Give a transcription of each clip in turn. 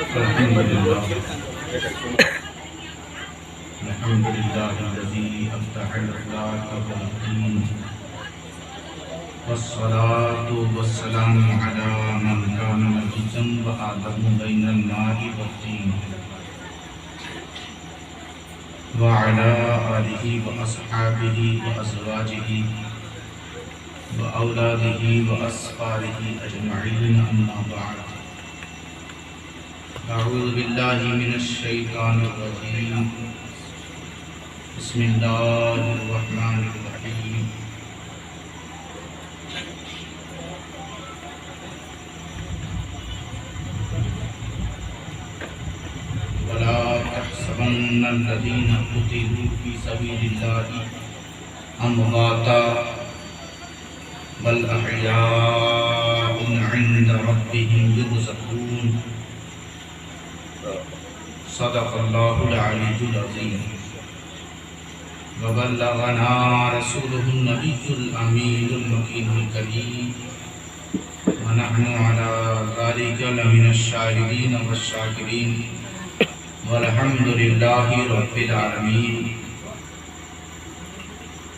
الحمد لله الذي أفتح الأخلاق والدين والصلاة والسلام على من كان مجيزا وآدم بين الماء والطين وعلى آله وأصحابه وأزواجه وأولاده وأصحابه أجمعين أما بعد أعوذ بالله من الشيطان الرجيم بسم الله الرحمن الرحيم ولا تحسبن الذين قتلوا في سبيل الله أمواتا بل أحياء عند ربهم يرزقون صدق الله العلي العظيم وبلغنا رسوله النبي الأمين المكين الكريم ونحن على ذلك لمن الشاهدين والشاكرين والحمد لله رب العالمين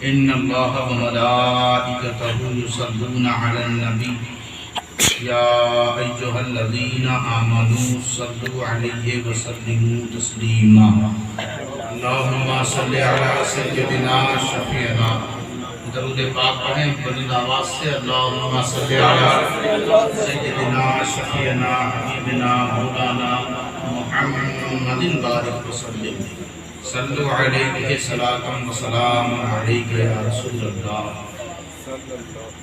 إن الله وملائكته يصلون على النبي يا أيها الذين آمنوا صلوا عليه وسلموا تسليما اللهم صل على سيدنا شفيعنا درود پاک پڑھیں بلند آواز سے اللهم صل على سيدنا شفيعنا حبيبنا مولانا محمد بارك وسلم صلوا عليه صلاة وسلام عليك يا رسول الله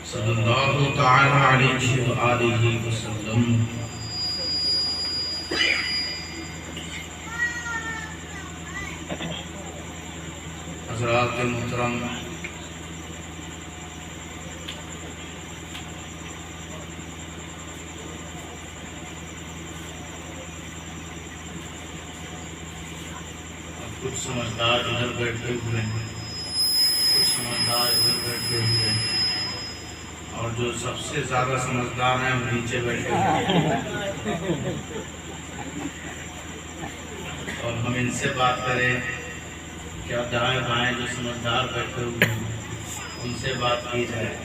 صلی اللہ تعالی علیہ وآلہ وسلم. حضرات محترم، کچھ سمجھدار ادھر بیٹھے ہوئے ہیں، کچھ سمجھدار ادھر بیٹھے ہوئے ہیں، اور جو سب سے زیادہ سمجھدار ہیں وہ نیچے بیٹھے ہیں. اور ہم ان سے بات کریں کیا دائیں بائیں جو سمجھدار بیٹھے ہوئے ہیں ان سے بات کی جائے.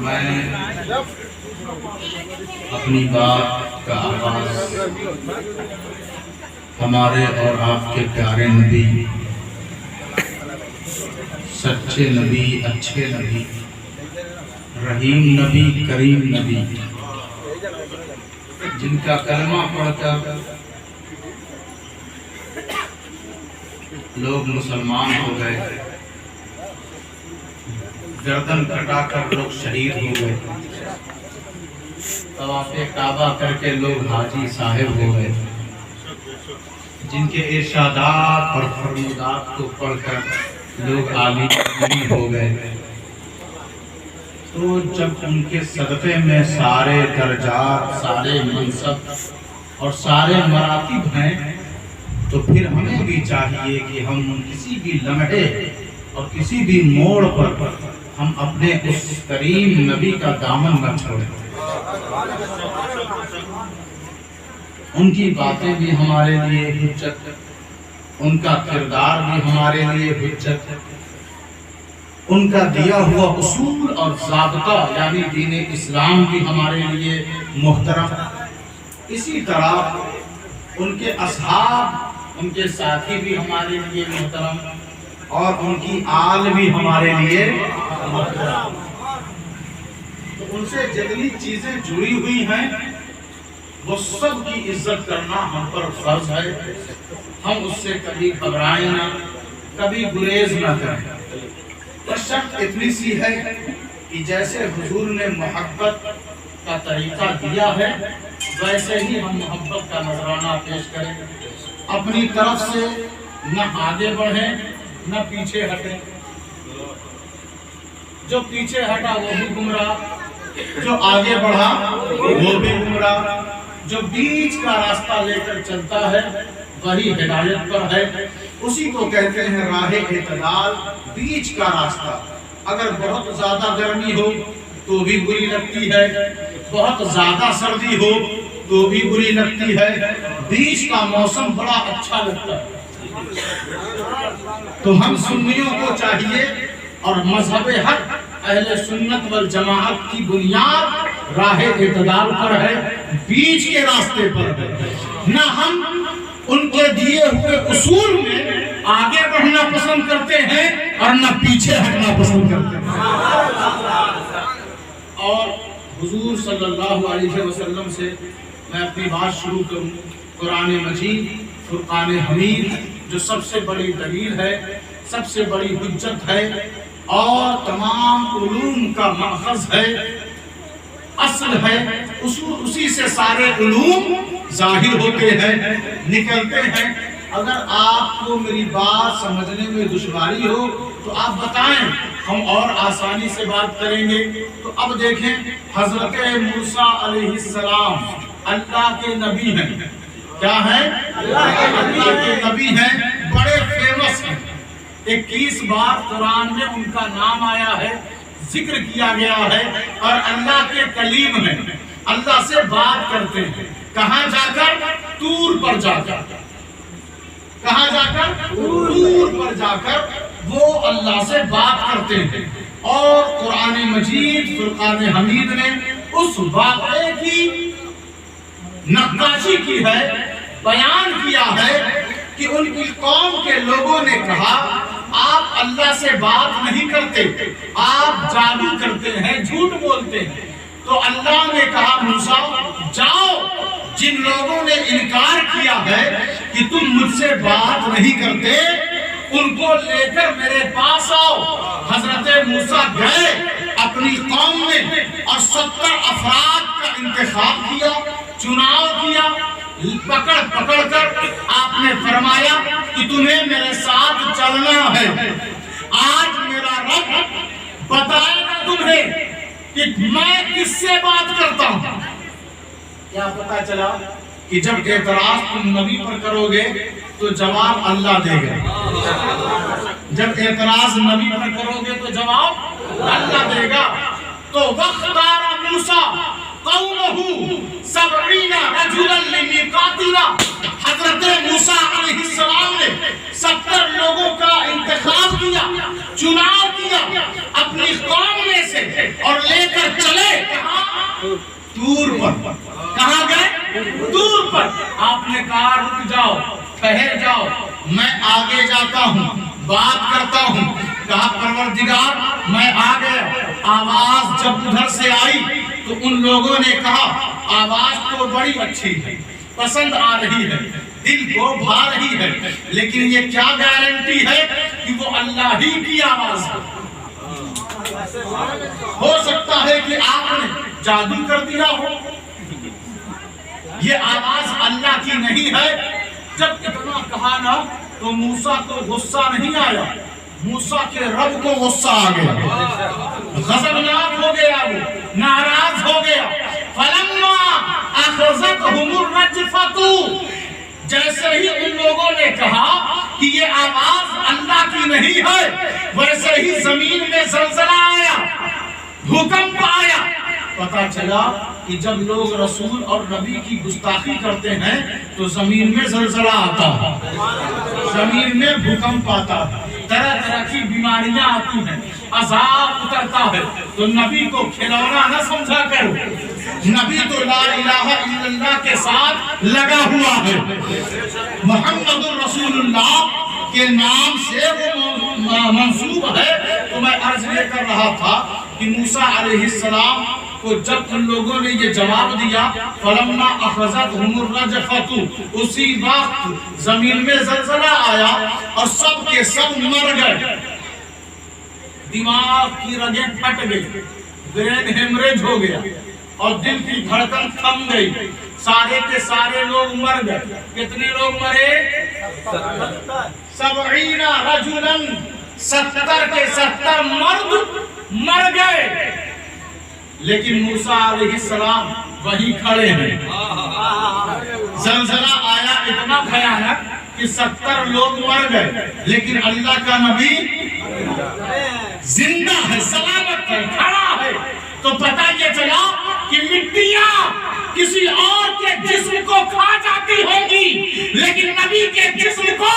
میں اپنی بات کا آغاز ہمارے اور آپ کے پیارے نبی، سچے نبی، اچھے نبی، رحیم نبی، کریم نبی، جن کا کلمہ پڑھ کر لوگ مسلمان ہو گئے، گردن کٹا کر لوگ شہید ہو گئے، طواف کعبہ کر کے لوگ حاجی صاحب ہو گئے، جن کے ارشادات اور فرمودات کو پڑھ کر لوگ عالی ہو گئے. تو جب ان کے صدقے میں سارے درجات، سارے منصب اور سارے مراتب ہیں، تو پھر ہمیں بھی چاہیے کہ ہم کسی بھی لمحے اور کسی بھی موڑ پر ہم اپنے اس کریم نبی کا دامن نہ چھوڑیں. ان کی باتیں بھی ہمارے لیے حجت، ان کا کردار بھی ہمارے لیے حجت، ان کا دیا ہوا اصول اور ضابطہ یعنی دین اسلام بھی ہمارے لیے محترم. اسی طرح ان کے اصحاب، ان کے ساتھی بھی ہمارے لیے محترم، اور ان کی آل بھی ہمارے لیے محترم. تو ان سے جتنی چیزیں جڑی ہوئی ہیں وہ سب کی عزت کرنا ہم پر فرض ہے. ہم اس سے کبھی گھبرائیں نہ، کبھی گریز نہ کریں. تو شرط اتنی سی ہے کہ جیسے حضور نے محبت کا طریقہ دیا ہے ویسے ہی ہم محبت کا نذرانہ پیش کریں. اپنی طرف سے نہ آگے بڑھیں نہ پیچھے ہٹیں. جو پیچھے ہٹا وہ بھی گمراہ، جو آگے بڑھا وہ بھی گمراہ. جو بیچ کا راستہ لے کر چلتا ہے وہی ہدایت پر ہے. اسی کو کہتے ہیں راہ اعتدال، بیچ کا راستہ. اگر بہت زیادہ گرمی ہو تو بھی بری لگتی ہے، بہت زیادہ سردی ہو تو بھی بری لگتی ہے، بیچ کا موسم بڑا اچھا لگتا ہے. تو ہم سنیوں کو چاہیے، اور مذہب حق اہل سنت والجماعت کی بنیاد راہ اعتدال پر ہے، بیچ کے راستے پر ہے. نہ ہم ان کے دیے ہوئے اصول میں آگے بڑھنا پسند کرتے ہیں اور نہ پیچھے ہٹنا پسند کرتے ہیں. اور حضور صلی اللہ علیہ وسلم سے میں اپنی بات شروع کروں. قرآن مجید فرقان حمید جو سب سے بڑی دلیل ہے، سب سے بڑی حجت ہے اور تمام علوم کا ماخذ ہے، اصل ہے. اسی سے سارے علوم ظاہر ہوتے ہیں، نکلتے ہیں. اگر آپ کو میری بات سمجھنے میں دشواری ہو تو آپ بتائیں، ہم اور آسانی سے بات کریں گے. تو اب دیکھیں، حضرت موسیٰ علیہ السلام اللہ کے نبی ہیں. کیا ہیں؟ اللہ کے نبی ہیں، بڑے فیمس ہیں. 21 بار قرآن میں ان کا نام آیا ہے، ذکر کیا گیا ہے، اور اللہ کے کلیم ہیں، اللہ سے بات کرتے ہیں. کہاں جا کر؟ طور پر جا کر. کہاں جا کر؟ طور پر جا کر وہ اللہ سے بات کرتے ہیں. اور قرآن مجید فرقان حمید نے اس واقعے کی نقاشی کی ہے، بیان کیا ہے کہ ان کی قوم کے لوگوں نے کہا آپ اللہ سے بات نہیں کرتے، آپ جادو کرتے ہیں، جھوٹ بولتے ہیں. تو اللہ نے کہا موسیٰ جاؤ، جن لوگوں نے انکار کیا ہے کہ تم مجھ سے بات نہیں کرتے ان کو لے کر میرے پاس آؤ. حضرت موسیٰ گئے اپنی قوم میں اور 70 افراد کا انتخاب کیا، چناؤ کیا. پکڑ کر آپ نے فرمایا کہ تمہیں میرے ساتھ چلنا ہے. آج میرا رب بتائے گا تمہیں کہ میں کس سے بات کرتا ہوں. کیا پتا چلا کہ جب اعتراض تم نبی پر کرو گے تو جواب اللہ دے گا. جب اعتراض نبی پر کرو گے تو جواب اللہ دے گا. تو وَاخْتَارَ مُوسَىٰ قَوْمَهُ 70 رَجُلًا لِمِيقَاتِنَا. حضرت موسیٰ علیہ السلام نے 70 لوگوں کا انتخاب کیا، چناؤ کیا اپنی قوم میں سے، اور لے کر چلے کہاں؟ طور پر. کہاں گئے؟ طور پر. آپ نے کہا رک جاؤ، ٹھہر جاؤ، میں آگے جاتا ہوں، بات کرتا ہوں. کہا پروردگار میں آ گیا. آواز جب ادھر سے آئی تو ان لوگوں نے کہا آواز تو بڑی اچھی ہے، پسند آ رہی ہے، دل کو بھا رہی ہے، لیکن یہ کیا گارنٹی ہے کہ وہ اللہ ہی کی آواز ہے؟ ہو سکتا ہے کہ آپ نے جادو کر دیا ہو. یہ آواز اللہ کی نہیں ہے. جب اتنا کہا نا تو موسیٰ کو غصہ نہیں آیا، موسیٰ کے رب کو غصہ آ گیا، غضبناک ہو گیا، وہ ناراض ہو گیا. فَلَمَّا أَخَذَتْهُمُ الرَّجْفَةُ. جیسے ہی ان لوگوں نے کہا کہ یہ آواز اللہ کی نہیں ہے، ویسے ہی زمین میں زلزلہ آیا، بھوکمپ آیا. پتا چلا کہ جب لوگ رسول اور نبی کی گستاخی کرتے ہیں تو زمین میں زلزلہ آتا ہے، زمین میں بھوکمپ آتا ہے، طرح طرح کی بیماریاں آتی ہیں، عذاب اترتا ہے. تو نبی کو کھلونا نہ سمجھا کرو، نبی تو لا الہ الا اللہ کے ساتھ لگا ہوا ہے. محمد رسول اللہ کے نام سے وہ منسوب ہے. تو میں عرض یہ کر رہا تھا کہ موسیٰ علیہ السلام کو جب ان لوگوں نے یہ جواب دیا فَلَمَّا أَخَذَتْهُمُ الرَّجْفَةُ، اسی وقت زمین میں زلزلہ آیا اور سب کے سب مر گئے. دماغ کی رگیں پھٹ گئی، برین ہیمریج ہو گیا اور دل کی دھڑکن تھم گئی، سارے کے سارے لوگ مر گئے. کتنے لوگ مرے؟ 70 رجلاً، 70 کے 70 مرد مر گئے. لیکن موسیٰ علیہ السلام وہی کھڑے ہیں. زلزلہ آیا اتنا بھیانک کہ 70 لوگ مر گئے، لیکن اللہ کا نبی زندہ ہے، سلامت ہے، کھڑا ہے. تو پتہ یہ چلا کہ مٹیاں کسی اور کے جسم کو کھا جاتی ہوں گی، لیکن نبی کے جسم کو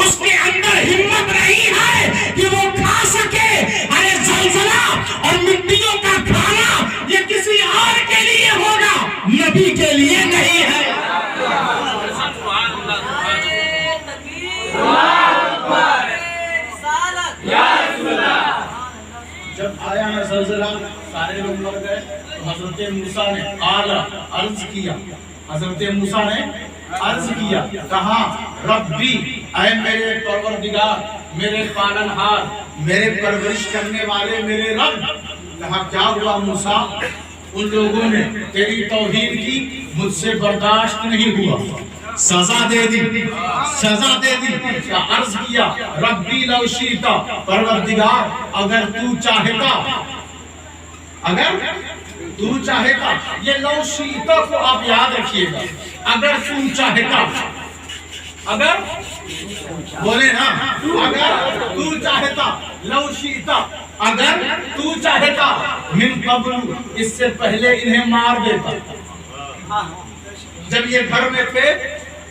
اس کے اندر ہمت نہیں ہے کہ وہ کھا سکے. ارے زلزلہ اور مٹیوں کا کھانا یہ کسی اور کے لیے ہوگا، نبی کے لیے نہیں ہے. جب آیا نا زلزلہ سارے لوگ مر گئے تو حضرت موسیٰ نے عرض کیا، حضرت موسیٰ نے عرض کیا، کہا ربی، اے میرے پروردگار، میرے پالنہار، میرے پرورش کرنے والے میرے رب. کہا کیا ہوا موسیٰ؟ ان لوگوں نے تیری توہین کی، مجھ سے برداشت نہیں ہوا، سزا دے دی، سزا دے دی. عرض کیا ربی لو شیتا، پروردگار اگر تو چاہتا، اگر تو چاہتا. یہ لو شیتا کو آپ یاد رکھیے گا، اگر تو چاہتا، اگر بولے نا، اگر تو چاہتا، لو شیتا، اگر تو چاہتا، من قبل، اس سے پہلے انہیں مار دیتا. جب یہ گھر میں تھے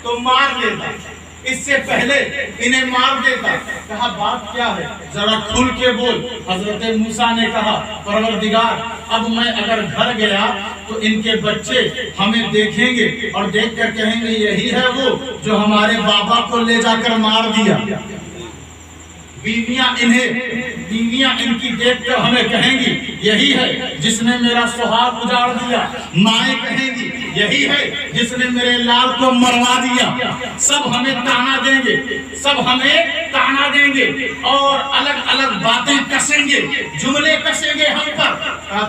تو مار لیتا، اس سے پہلے انہیں مار دیتا. کہا بات کیا ہے؟ ذرا کھل کے بول. حضرت موسیٰ نے کہا پروردگار اب میں اگر گھر گیا تو ان کے بچے ہمیں دیکھیں گے اور دیکھ کر کہیں گے یہی ہے وہ جو ہمارے بابا کو لے جا کر مار دیا. بیویاں ان کی دیکھ کر ہمیں کہیں گی یہی ہے جس نے میرا سہاگ اجاڑ دیا. مائیں کہیں گی یہی ہے جس نے میرے لال کو مروا دیا. سب ہمیں تانا دیں گے، سب ہمیں تانا دیں گے اور الگ الگ باتیں کسیں گے، جملے کسیں گے ہم پر.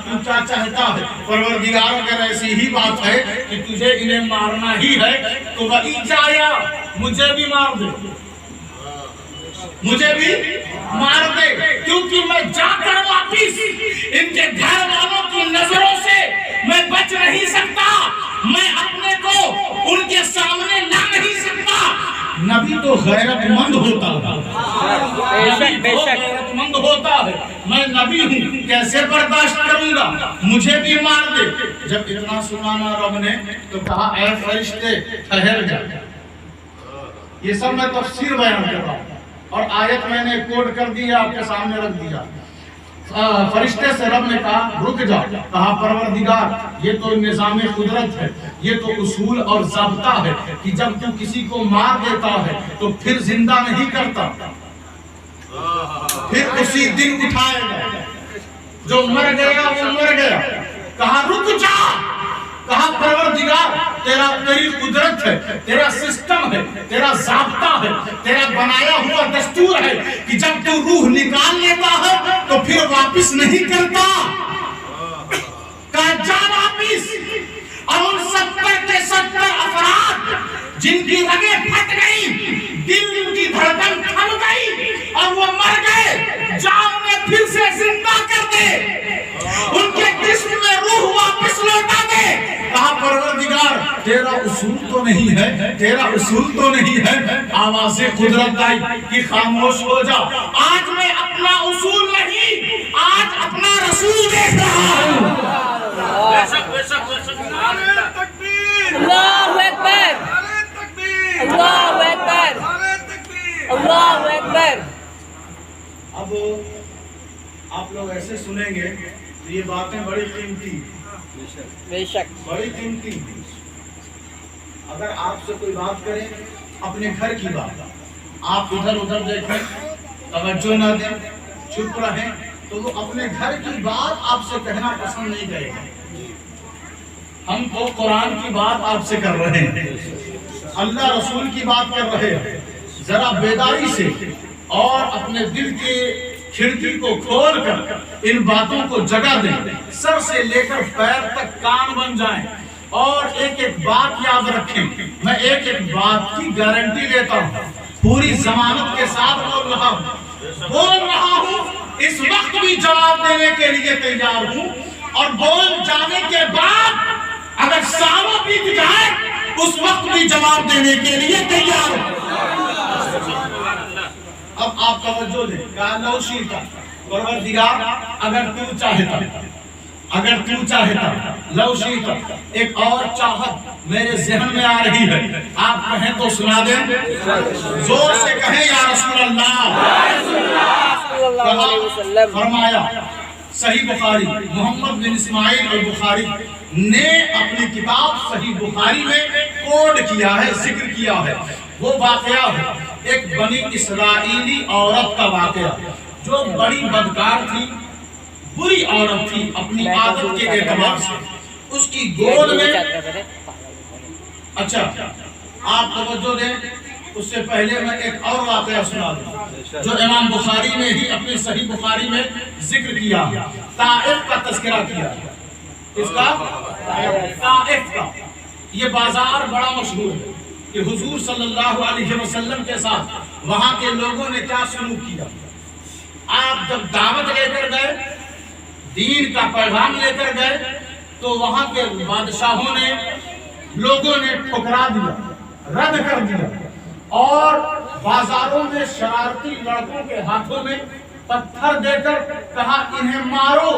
تو کیا چاہتا ہے پروردگار؟ اگر ایسی ہی بات ہے کہ تجھے انہیں مارنا ہی ہے تو وہی جایا، مجھے بھی مار دے، مجھے بھی مار دے، کیونکہ میں جا کر واپس ان کے گھر والوں کی نظروں سے میں بچ نہیں سکتا، میں اپنے کو ان کے سامنے لا نہیں سکتا. نبی تو غیرت مند ہوتا ہے، نبی تو غیرت مند ہوتا ہے. میں نبی ہوں، کیسے برداشت کروں گا؟ مجھے بھی مار دے. جب اتنا سنانا رب نے تو کہا اے فرشتے ٹھہر جا. یہ سب میں تفسیر بیان کر رہا ہوں اور آیت میں نے کوڈ کر دیا، آپ کے سامنے رکھ دیا. فرشتے سے رب نے کہا رک جا. کہا پروردگار یہ تو نظام قدرت ہے، یہ تو اصول اور ضابطہ ہے کہ جب تو کسی کو مار دیتا ہے تو پھر زندہ نہیں کرتا، پھر اسی دن اٹھائے گا. جو مر گیا وہ مر گیا. کہا رک جا. کہا پروردگار تیری قدرت ہے، تیرا سسٹم ہے، تیرا ضابطہ ہے، تیرا بنایا ہوا دستور ہے کہ جب تو روح نکال لیتا ہے تو پھر واپس نہیں کرتا. کہا جا واپس. اور ان 70 کے 70 افراد جن کی رگیں پھٹ گئی، دل کی دھڑکن تھم گئی اور وہ مر گئے، جا انہیں پھر سے زندہ کر دے، ان کے جسم میں روح واپس لوٹا دے. کہا پروردگار تیرا اصول تو نہیں ہے، تیرا اصول تو نہیں ہے. آواز قدرت آئی کہ خاموش ہو جا. آج میں اپنا اصول نہیں، آج اپنا رسول دیکھ رہا ہوں. اللہ اکبر، اللہ اکبر، اللہ اکبر. اب آپ لوگ ایسے سنیں گے تو یہ باتیں بڑی قیمتی، بے شک بڑی قیمتی. اگر آپ سے کوئی بات کرے اپنے گھر کی بات، آپ ادھر ادھر دیکھیں، توجہ نہ دیں، چپ رہیں، تو وہ اپنے گھر کی بات آپ سے کہنا پسند نہیں کرے گا. ہم تو قرآن کی بات آپ سے کر رہے ہیں، اللہ رسول کی بات کر رہے ہیں. ذرا بیداری سے اور اپنے دل کے کھڑکی کو کھول کر ان باتوں کو جگہ دیں. سر سے لے کر پیر تک کان بن جائیں اور ایک ایک بات یاد رکھیں، میں ایک ایک بات کی گارنٹی لیتا ہوں، پوری ضمانت کے ساتھ بول رہا ہوں، اس وقت بھی جواب دینے کے لیے تیار ہوں، اور بول جانے کے بعد اگر سالوں بیت جائے اس وقت بھی جواب دینے کے لیے تیار ہوں۔ اب آپ توجہ دیں، کہا لو شیطا، پروردگار اگر تو چاہتا، اگر تو چاہتا، لو شیطا، ایک اور چاہت میرے ذہن میں آ رہی ہے، آپ کہیں تو سنا دیں، زور سے کہیں یا رسول اللہ، کہا، فرمایا صحیح بخاری، محمد بن اسماعیل البخاری نے اپنی کتاب صحیح بخاری میں کوڈ کیا ہے، ذکر کیا ہے، وہ واقعہ ہے ایک بنی اسرائیلی عورت کا واقعہ، جو بڑی بدکار تھی، بری عورت تھی اپنی عادت کے اعتبار سے، اس کی گود میں، اچھا آپ توجہ دیں، اس سے پہلے میں ایک اور واقعہ سنا دوں جو امام بخاری نے ہی اپنے صحیح بخاری میں ذکر کیا، طائف کا تذکرہ کیا، اس کا طائف کا، یہ بازار بڑا مشہور ہے کہ حضور صلی اللہ علیہ وسلم کے ساتھ وہاں کے لوگوں نے کیا سلوک کیا۔ آپ جب دعوت لے کر گئے، دین کا پیغام لے کر گئے، تو وہاں کے بادشاہوں نے، لوگوں نے ٹھکرا دیا، رد کر دیا، اور بازاروں میں شرارتی لڑکوں کے ہاتھوں میں پتھر دے کر کہا انہیں مارو،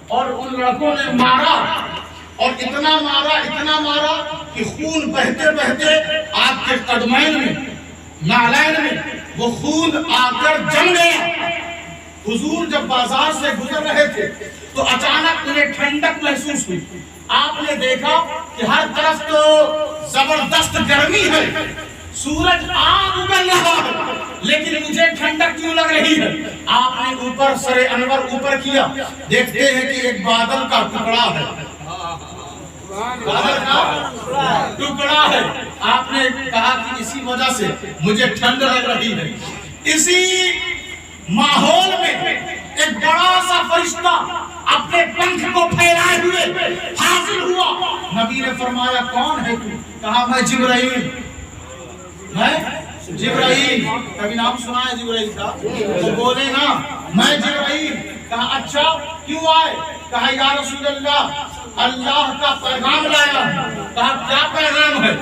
اور ان لڑکوں نے مارا، اور اتنا مارا کہ خون بہتے بہتے آپ کے قدمین میں، نعلین میں وہ خون آ کر جم گیا۔ حضور جب بازار سے گزر رہے تھے تو اچانک انہیں ٹھنڈک محسوس ہوئی، آپ نے دیکھا کہ ہر طرف تو زبردست گرمی ہے، سورج آگ اگل رہا ہے، لیکن مجھے ٹھنڈک کیوں لگ رہی ہے؟ آپ نے اوپر سر انور اوپر کیا، دیکھتے ہیں کہ ایک بادل کا ٹکڑا ہے، بادل کا ٹکڑا ہے۔ آپ نے کہا کہ اسی وجہ سے مجھے ٹھنڈ لگ رہی ہے۔ اسی ماحول میں ایک بڑا سا فرشتہ اپنے پنکھ کو پھیلائے ہوئے حاضر ہوا۔ نبی نے فرمایا کون ہے تو؟ کہا میں جبرائیل، میں جبرائیل، کبھی نام سنا ہے جبرائیل کا؟ تو بولے نا میں جبرائیل۔ کہا اچھا کیوں آئے؟ کہا یا رسول اللہ اللہ کا پیغام لایا۔ کہا کیا پیغام ہے؟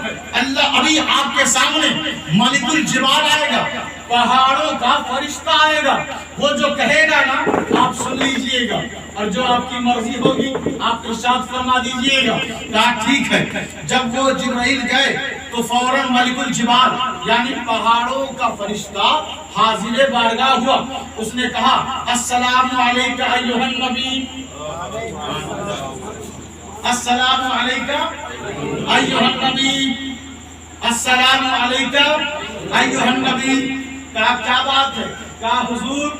اللہ ابھی آپ کے سامنے ملک الجبال آئے گا، پہاڑوں کا فرشتہ آئے گا، وہ جو کہے گا نا آپ سن لیجئے گا، اور جو آپ کی مرضی ہوگی آپ ارشاد فرما دیجئے گا۔ کہا ٹھیک ہے۔ جب وہ جبرائیل گئے تو فوراً ملک الجبال یعنی پہاڑوں کا فرشتہ حاضر بارگاہ ہوا۔ اس نے کہا السلام علیکہ ایھا النبی، السلام علیکہ ایھا النبی، السلام علیکہ ایھا النبی۔ کہا کیا بات ہے؟ کہا حضور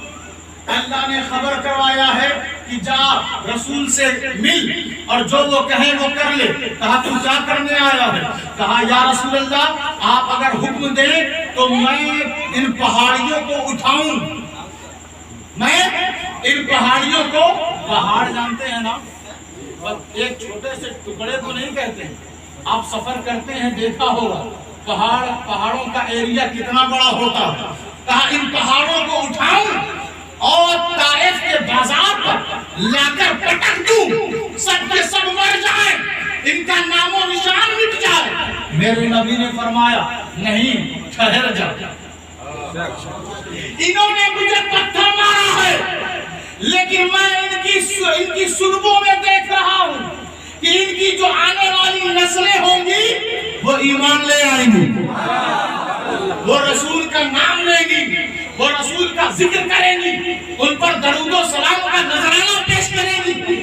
اللہ نے خبر کروایا ہے کہ جا رسول سے مل اور جو وہ کہیں وہ کر لے۔ کہا تم کیا کرنے آیا ہے؟ کہا یا رسول اللہ آپ اگر حکم دیں تو میں ان پہاڑیوں کو اٹھاؤں، میں ان پہاڑیوں کو، پہاڑ جانتے ہیں نا ایک چھوٹے سے ٹکڑے کو نہیں کہتے ہیں، آپ سفر کرتے ہیں دیکھا ہوگا پہاڑوں کا ایریا کتنا بڑا ہوتا ہے۔ کہا ان پہاڑوں کو اٹھاؤں اور طائف کے بازار پر لا کر پٹک دوں، سب کے سب مر جائیں، ان کا نام و نشان مٹ جائے۔ میرے نبی نے فرمایا نہیں، ٹھہر جا، انہوں نے مجھے پتھر مارا ہے لیکن میں ان کی سلبوں میں دیکھ رہا ہوں کہ ان کی جو آنے والی نسلیں ہوں گی وہ ایمان لے آئیں گی، وہ رسول کا نام لیں گی، وہ رسول کا ذکر کریں گی، ان پر درود و سلام کا نذرانہ پیش کریں گی۔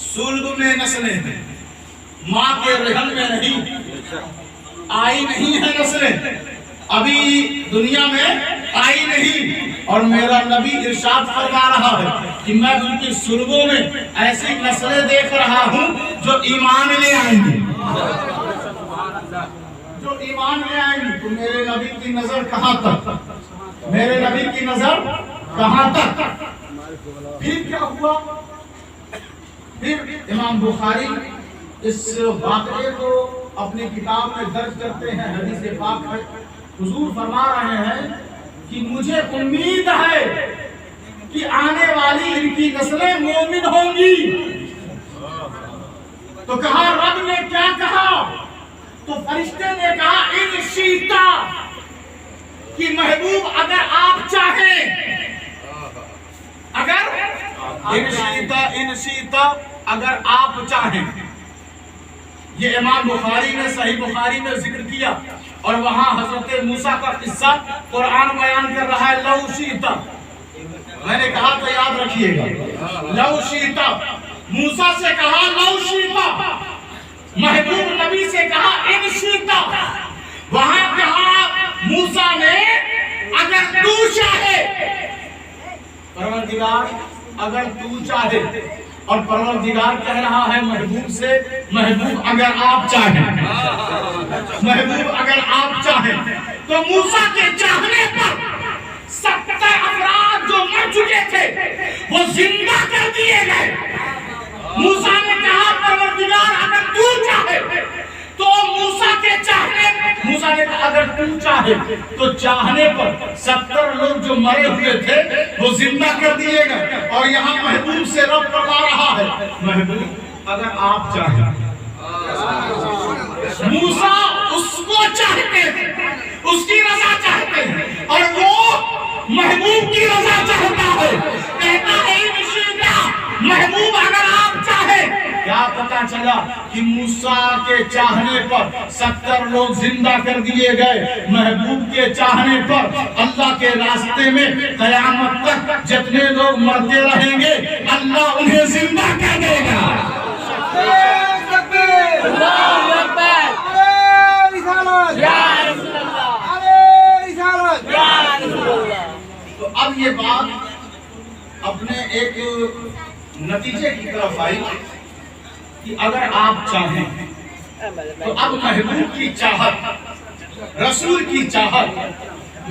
سلب میں نسلیں ہیں، ماں کے رحم میں نہیں، آئی نہیں ہے نسلیں، ابھی دنیا میں آئی نہیں، اور میرا نبی ارشاد فرما رہا ہے کہ میں ان کی سلبوں میں ایسی نسلیں دیکھ رہا ہوں جو ایمان لے آئیں گی، جو ایمان لے آئیں گی۔ تو میرے نبی کی نظر کہاں تک؟ میرے نبی کی نظر کہاں تک؟ پھر کیا ہوا؟ پھر امام بخاری اس واقعے کو اپنی کتاب میں درج کرتے ہیں، حدیث پاک ہے، حضور فرما رہے ہیں کہ مجھے امید ہے کہ آنے والی ان کی نسلیں مومن ہوں گی۔ تو کہا رب نے کیا کہا؟ تو فرشتے نے کہا ان شیتا، کہ محبوب اگر آپ چاہیں، اگر ان شیتا اگر آپ چاہیں۔ یہ امام بخاری نے صحیح بخاری میں ذکر کیا، اور وہاں حضرت موسیٰ کا قصہ قرآن بیان کر رہا ہے۔ لو شیتا، میں نے کہا تو یاد رکھیے گا، لو شیتا، موسیٰ سے کہا لو شیتا، محبوب نبی سے کہا ان شیتا، وہاں کہا موسیٰ نے اگر تو چاہے، پروردگار اگر تو چاہے، اور پروردگار کہہ رہا ہے محبوب سے، محبوب اگر آپ چاہیں، محبوب اگر آپ چاہیں۔ تو موسیٰ کے چاہنے پر 70 افراد جو مر چکے تھے وہ زندہ کر دیے گئے۔ موسیٰ نے کہا پروردگار اگر تو چاہے، تو موسیٰ کے چاہنے، موسیٰ نے کہا اگر تو چاہے، تو چاہنے پر 70 لوگ جو مرے ہوئے تھے وہ زندہ کر دیے گئے۔ اور یہاں محبوب سے رب فرما رہا ہے محبوب اگر آپ چاہیں۔ موسیٰ اس کو چاہتے ہیں، اس کی رضا چاہتے ہیں، اور وہ محبوب کی رضا چاہتا ہے، کہتا ہے محبوب اگر آپ چاہیں۔ کیا پتا چلا کہ موسیٰ کے چاہنے پر 70 لوگ زندہ کر دیے گئے، محبوب کے چاہنے پر اللہ کے راستے میں قیامت تک جتنے لوگ مرتے رہیں گے اللہ انہیں زندہ کر دے گا۔ اللہ اکبر، یا رسول اللہ، یا رسول اللہ۔ تو اب یہ بات اپنے ایک نتیجے کی طرف آئی کہ اگر آپ چاہیں، تو اب محبوب کی چاہت، رسول کی چاہت،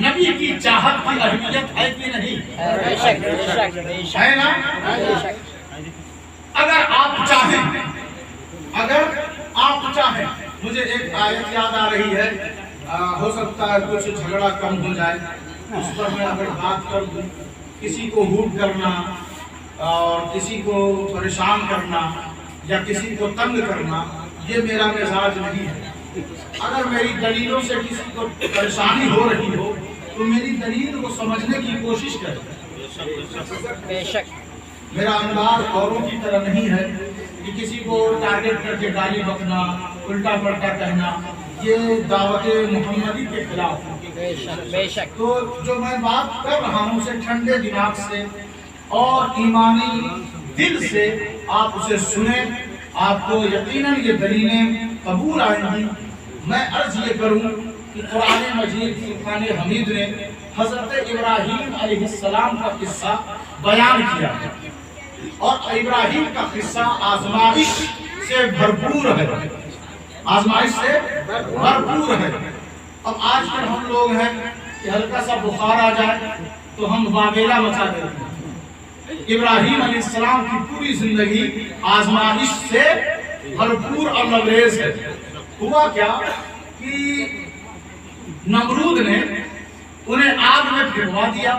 نبی کی چاہت کی اہمیت ہے کہ نہیں؟ بے شک، بے شک، بے شک، ہے نا؟ بے شک۔ اگر آپ چاہیں، اگر آپ چاہیں، مجھے ایک آیت یاد آ رہی ہے، ہو سکتا ہے کچھ جھگڑا کم ہو جائے، اس پر میں اگر بات کر دوں، کسی کو ہوٹ کرنا اور کسی کو پریشان کرنا یا کسی کو تنگ کرنا، یہ میرا مزاج نہیں ہے۔ اگر میری دلیلوں سے کسی کو پریشانی ہو رہی ہو تو میری دلیل کو سمجھنے کی کوشش کریں۔ بے شک، میرا انداز اوروں کی طرح نہیں ہے کہ کسی کو ٹارگٹ کر کے گالی بکنا، الٹا پلٹا کہنا، یہ دعوت محمدی کے خلاف ہے۔ بے شک، بے شک۔ تو جو میں بات کر رہا ہوں اسے ٹھنڈے دماغ سے اور ایمانی دل سے آپ اسے سنیں، آپ کو یقیناً یہ دلیلیں قبول آئیں گی۔ میں عرض یہ کروں کہ قرآن مجید فرقان حمید نے حضرت ابراہیم علیہ السلام کا قصہ بیان کیا ہے، اور ابراہیم کا قصہ آزمائش سے بھرپور ہے، آزمائش سے بھرپور ہے۔ اب آج کل ہم لوگ ہیں کہ ہلکا سا بخار آ جائے تو ہم واویلا مچا دیتے ہیں۔ ابراہیم علیہ السلام کی پوری زندگی آزمائش سے بھرپور اور لبریز ہے۔ ہوا کیا کہ نمرود نے انہیں آگ میں پھروا دیا،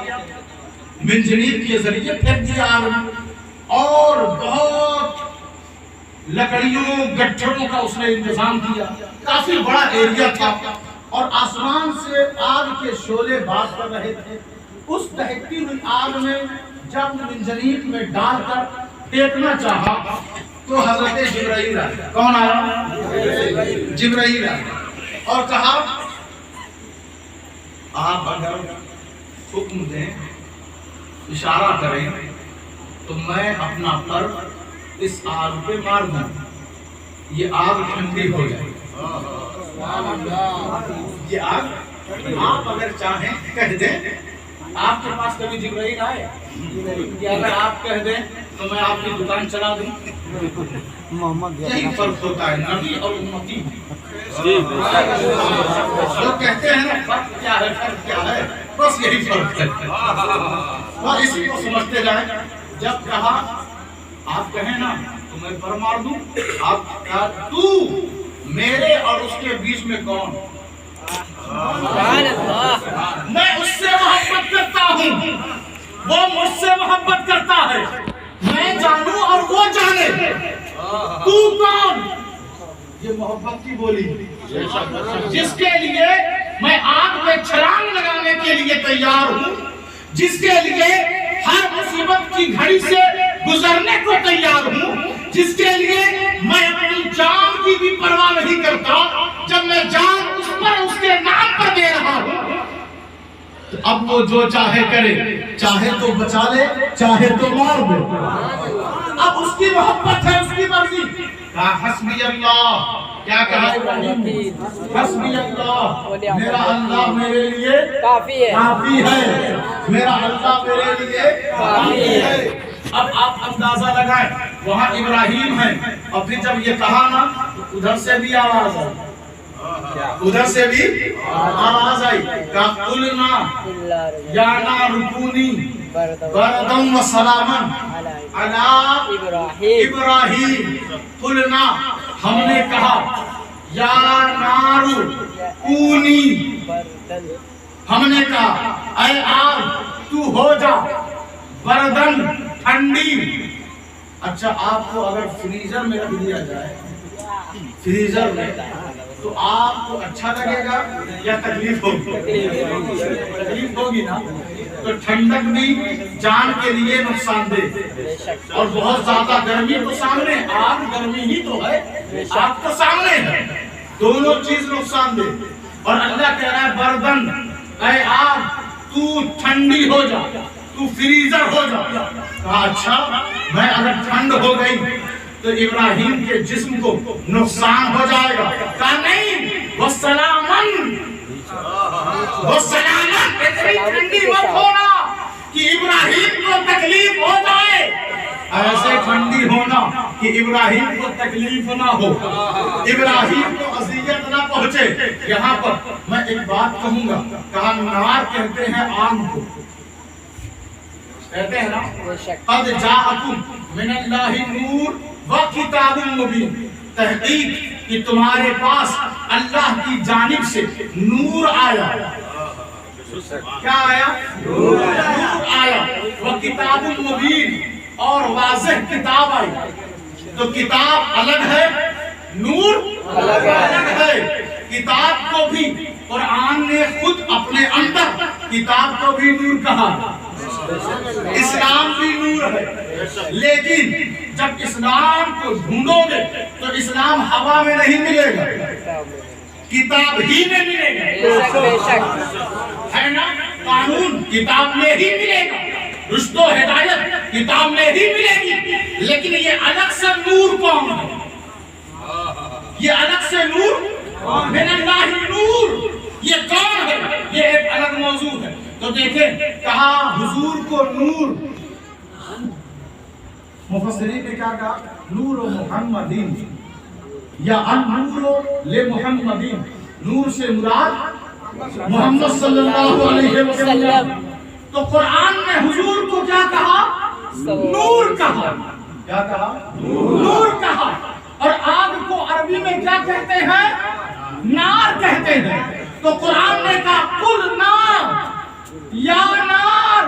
منجنیق کے ذریعے پھینک دیا آگ میں، اور بہت لکڑیوں گٹھروں کا اس نے انتظام کیا، کافی بڑا ایریا تھا، اور آسمان سے آگ کے شعلے بات کر رہے تھے۔ اس دہکتی ہوئی آگ میں جب منجنیق میں ڈال کر پھینکنا چاہا تو حضرت جبرائیل آئے۔ کون آیا؟ جبرائیل آئے اور کہا آپ اگر حکم دیں، اشارہ کریں تو میں اپنا پر اس آگ پہ مار دوں، یہ آگ ٹھنڈی ہو جائے۔ یہ آگ آپ اگر چاہیں کہہ دیں، آپ کے پاس کبھی جبرائیل آئے کہ اگر آپ کہہ دیں تو میں آپ کی دکان چلا دوں؟ یہی فرق ہوتا ہے نبی اور امتی۔ لوگ کہتے ہیں نا فرق کیا ہے، فرق کیا ہے، بس یہی فرق ہے، اور اسی کو سمجھتے جائیں۔ جب کہا آپ کہیں نا تو میں پر مار دوں؟ تو میرے اور اس کے بیچ میں کون؟ سبحان اللہ میں اس سے محبت کرتا ہوں، وہ مجھ سے محبت کرتا ہے، میں جانوں اور وہ جانے، تو کون؟ یہ محبت کی بولی، جس کے لیے میں آگ میں چھلانگ لگانے کے لیے تیار ہوں، جس کے لیے ہر مصیبت کی گھڑی سے گزرنے کو تیار ہوں، جس کے لیے میں اپنی جان کی بھی پرواہ نہیں کرتا، جب میں جان اس پر اس کے نام پر دے رہا ہوں۔ اب وہ جو چاہے کرے، چاہے تو بچا لے، چاہے تو مار دے، اب اس کی محبت ہے، اس کی مرضی۔ کہا حسبی اللہ، کیا کہا؟ حسبی اللہ، میرا اللہ میرے لیے کافی ہے، کافی ہے، میرا اللہ میرے لیے کافی ہے۔ اب آپ اندازہ لگائیں، وہاں ابراہیم ہے، اور پھر جب یہ کہا نا تو ادھر سے بھی آواز آئی، ادھر سے بھی آواز آئی، کہا قلنا یا نار کونی بردم و سلامن علی ابراہیم، قلنا ہم نے کہا یا نار کونی، ہم نے کہا اے آگ تو ہو جا بردن، ٹھنڈی۔ اچھا آپ کو اگر فریزر میں رکھ دیا جائے، فریزر میں، تو آپ کو اچھا لگے گا یا تکلیف ہوگی؟ تکلیف ہوگی نا۔ تو ٹھنڈک بھی جان کے لیے نقصان دہ، اور بہت زیادہ گرمی تو سامنے، آگ گرمی ہی تو ہے، آگ تو سامنے ہے، دونوں چیز نقصان دہ۔ اور اللہ کہہ رہا ہے بردن، اے آگ تو ٹھنڈی ہو جا، تو فریزر ہو جا۔ کہا اچھا میں اگر ٹھنڈ ہو گئی تو ابراہیم کے جسم کو نقصان ہو جائے گا؟ کہا نہیں، وَسَلَامًا، وَسَلَامًا، اتنی ٹھنڈی مت ہونا کہ ابراہیم کو تکلیف ہو جائے، ایسے ٹھنڈی ہونا کہ ابراہیم کو تکلیف نہ ہو، ابراہیم کو اذیت نہ پہنچے۔ یہاں پر میں ایک بات کہوں گا، کہا نار کہتے ہیں آگ کو، کہتے ہیں نا قد جاءکم من اللہ نور وکتاب مبین، تحقیق کہ تمہارے پاس اللہ کی جانب سے نور آیا۔ کیا آیا؟ نور آیا، وکتاب مبین، اور واضح کتاب آئی۔ تو کتاب الگ ہے، نور الگ ہے۔ کتاب کو بھی قرآن نے خود اپنے اندر کتاب کو بھی نور کہا، اسلام بھی نور ہے، لیکن جب اسلام کو ڈھونڈو گے تو اسلام ہوا میں نہیں ملے گا، کتاب ہی میں ملے گا، ہے نا؟ قانون کتاب میں ہی ملے گا، رشد و ہدایت کتاب میں ہی ملے گی، لیکن یہ الگ سے نور کون ہے؟ یہ الگ سے نور من اللہ نور، یہ کون ہے؟ یہ ایک الگ موضوع ہے۔ تو دیکھیں کہا حضور کو نور، مفسرین نے کیا کہا؟ نور محمدین یا النور لمحمدین، نور سے مراد محمد صلی اللہ علیہ وسلم۔ تو قرآن میں حضور کو کیا کہا؟ نور کہا۔ کیا کہا؟ نور کہا۔ اور آگ کو عربی میں کیا کہتے ہیں؟ نار کہتے ہیں۔ تو قرآن نے کہا قل نار یا نار،